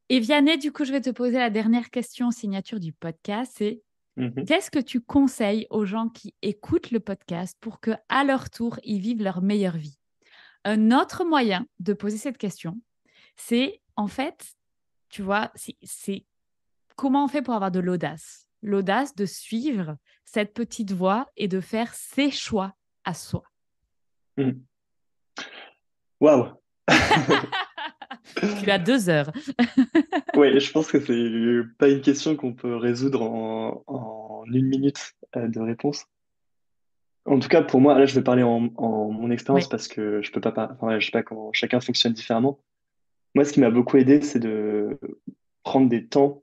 Et Vianney, du coup, je vais te poser la dernière question signature du podcast. C'est Mhm. qu'est-ce que tu conseilles aux gens qui écoutent le podcast pour que, à leur tour, ils vivent leur meilleure vie? Un autre moyen de poser cette question, c'est en fait, tu vois, c'est comment on fait pour avoir de l'audace? L'audace de suivre cette petite voie et de faire ses choix à soi. Mhm. Waouh! Tu as 2 heures. Ouais, je pense que c'est pas une question qu'on peut résoudre en 1 minute de réponse. En tout cas, pour moi, là, je vais parler en mon expérience Oui. parce que je peux pas, enfin, ouais, je sais pas comment chacun fonctionne différemment. Moi, ce qui m'a beaucoup aidé, c'est de prendre des temps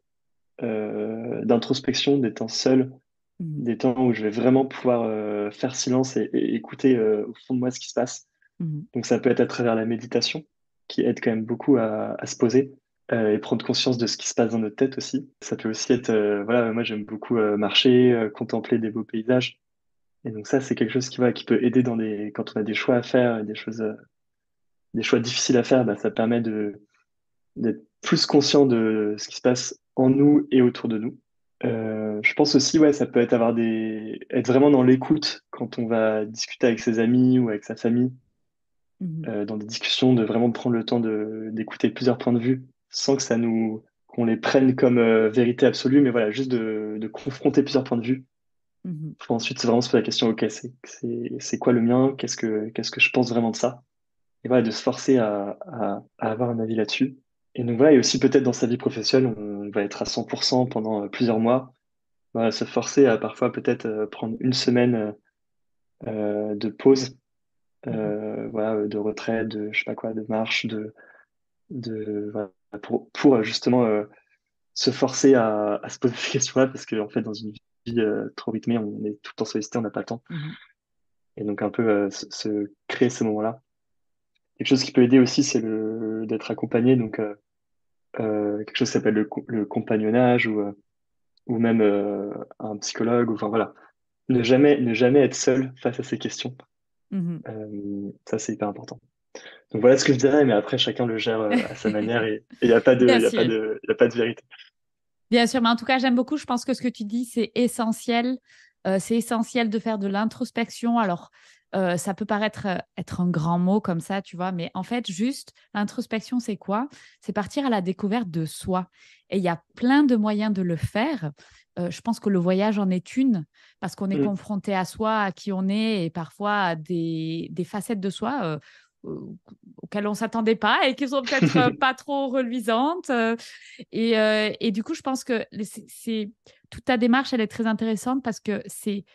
d'introspection, des temps seuls, Mhm. des temps où je vais vraiment pouvoir faire silence et écouter au fond de moi ce qui se passe. Mhm. Donc, ça peut être à travers la méditation, qui aide quand même beaucoup à se poser et prendre conscience de ce qui se passe dans notre tête aussi. Ça peut aussi être, voilà, moi j'aime beaucoup marcher, contempler des beaux paysages. Et donc ça, c'est quelque chose qui peut aider quand on a des choix à faire, des choix difficiles à faire, bah, ça permet d'être plus conscient de ce qui se passe en nous et autour de nous. Je pense aussi, ouais, ça peut être être vraiment dans l'écoute quand on va discuter avec ses amis ou avec sa famille, Mhm. dans des discussions, de vraiment prendre le temps d'écouter plusieurs points de vue sans que qu'on les prenne comme vérité absolue, mais voilà, juste de confronter plusieurs points de vue. Mhm. Faut ensuite vraiment se poser la question, ok, c'est quoi le mien? Qu'est-ce que je pense vraiment de ça? Et voilà, de se forcer à avoir un avis là-dessus. Et donc voilà, et aussi peut-être dans sa vie professionnelle, on va être à 100% pendant plusieurs mois. Voilà, se forcer à parfois peut-être prendre 1 semaine de pause, Mhm. voilà, de retraite, de je sais pas quoi, de marche, voilà, pour justement se forcer à se poser ces questions-là, parce qu'en fait, dans une vie trop rythmée, on est tout le temps sollicité, on n'a pas le temps. Mhm. Et donc un peu se créer ce moment-là. Quelque chose qui peut aider aussi, c'est d'être accompagné. Donc quelque chose qui s'appelle le compagnonnage ou même un psychologue. Enfin voilà, ne jamais être seul face à ces questions. Mhm. Ça, c'est hyper important. Donc voilà ce que je dirais, mais après, chacun le gère à sa manière et il n'y a pas Bien sûr. il y a pas de vérité. Bien sûr, mais en tout cas, j'aime beaucoup. Je pense que ce que tu dis, c'est essentiel. C'est essentiel de faire de l'introspection. Alors, ça peut paraître être un grand mot comme ça, tu vois, mais en fait, juste, l'introspection, c'est quoi? C'est partir à la découverte de soi. Et il y a plein de moyens de le faire. Je pense que le voyage en est une, parce qu'on est Mm, confronté à soi, à qui on est, et parfois à des facettes de soi euh, auxquelles on ne s'attendait pas et qui sont peut-être pas trop reluisantes. Et du coup, je pense que toute ta démarche, elle est très intéressante parce que c'est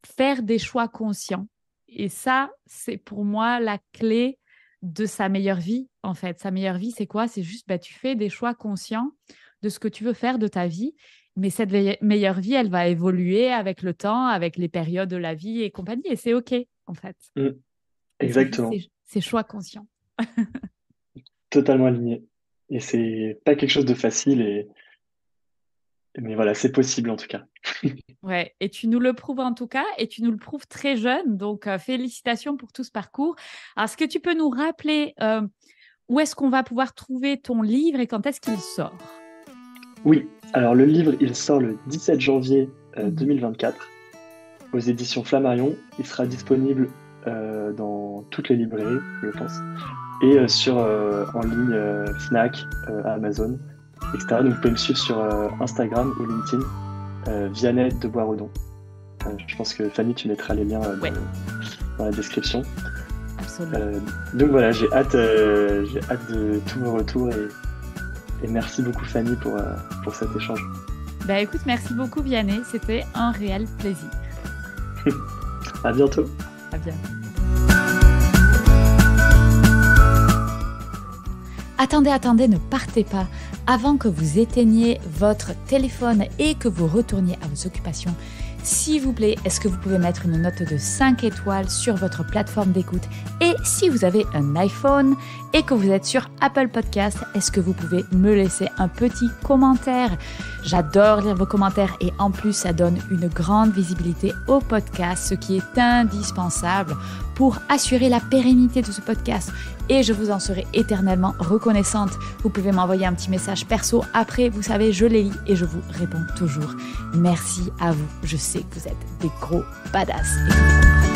faire des choix conscients. Et ça, c'est pour moi la clé de sa meilleure vie, en fait. Sa meilleure vie, c'est quoi? C'est juste, bah, tu fais des choix conscients de ce que tu veux faire de ta vie. Mais cette meilleure vie, elle va évoluer avec le temps, avec les périodes de la vie et compagnie. Et c'est OK, en fait. mm, Et c'est juste exactement. ces choix conscients. Totalement aligné. Et c'est pas quelque chose de facile, mais voilà, c'est possible en tout cas. Ouais, et tu nous le prouves en tout cas, et tu nous le prouves très jeune. Donc, félicitations pour tout ce parcours. Alors, est-ce que tu peux nous rappeler où est-ce qu'on va pouvoir trouver ton livre et quand est-ce qu'il sort? Oui, alors le livre, il sort le 17 janvier Mhm. 2024 aux éditions Flammarion. Il sera disponible dans toutes les librairies, je pense, et en ligne Fnac, Amazon, etc. Donc vous pouvez me suivre sur Instagram ou LinkedIn, Vianney de Boisredon. Je pense que Fanny, tu mettras les liens Ouais, dans la description. absolument. Euh, donc voilà, j'ai hâte de tous vos retours et merci beaucoup Fanny pour cet échange. Bah, écoute, merci beaucoup, Vianney. C'était un réel plaisir. À bientôt. À bientôt. Attendez, ne partez pas. Avant que vous éteigniez votre téléphone et que vous retourniez à vos occupations, s'il vous plaît, est-ce que vous pouvez mettre une note de 5 étoiles sur votre plateforme d'écoute? Et si vous avez un iPhone et que vous êtes sur Apple Podcast, est-ce que vous pouvez me laisser un petit commentaire? J'adore lire vos commentaires et en plus, ça donne une grande visibilité au podcast, ce qui est indispensable pour assurer la pérennité de ce podcast. Et je vous en serai éternellement reconnaissante. Vous pouvez m'envoyer un petit message perso. Après, vous savez, je les lis et je vous réponds toujours. Merci à vous. Je sais que vous êtes des gros badass et que vous comprenez.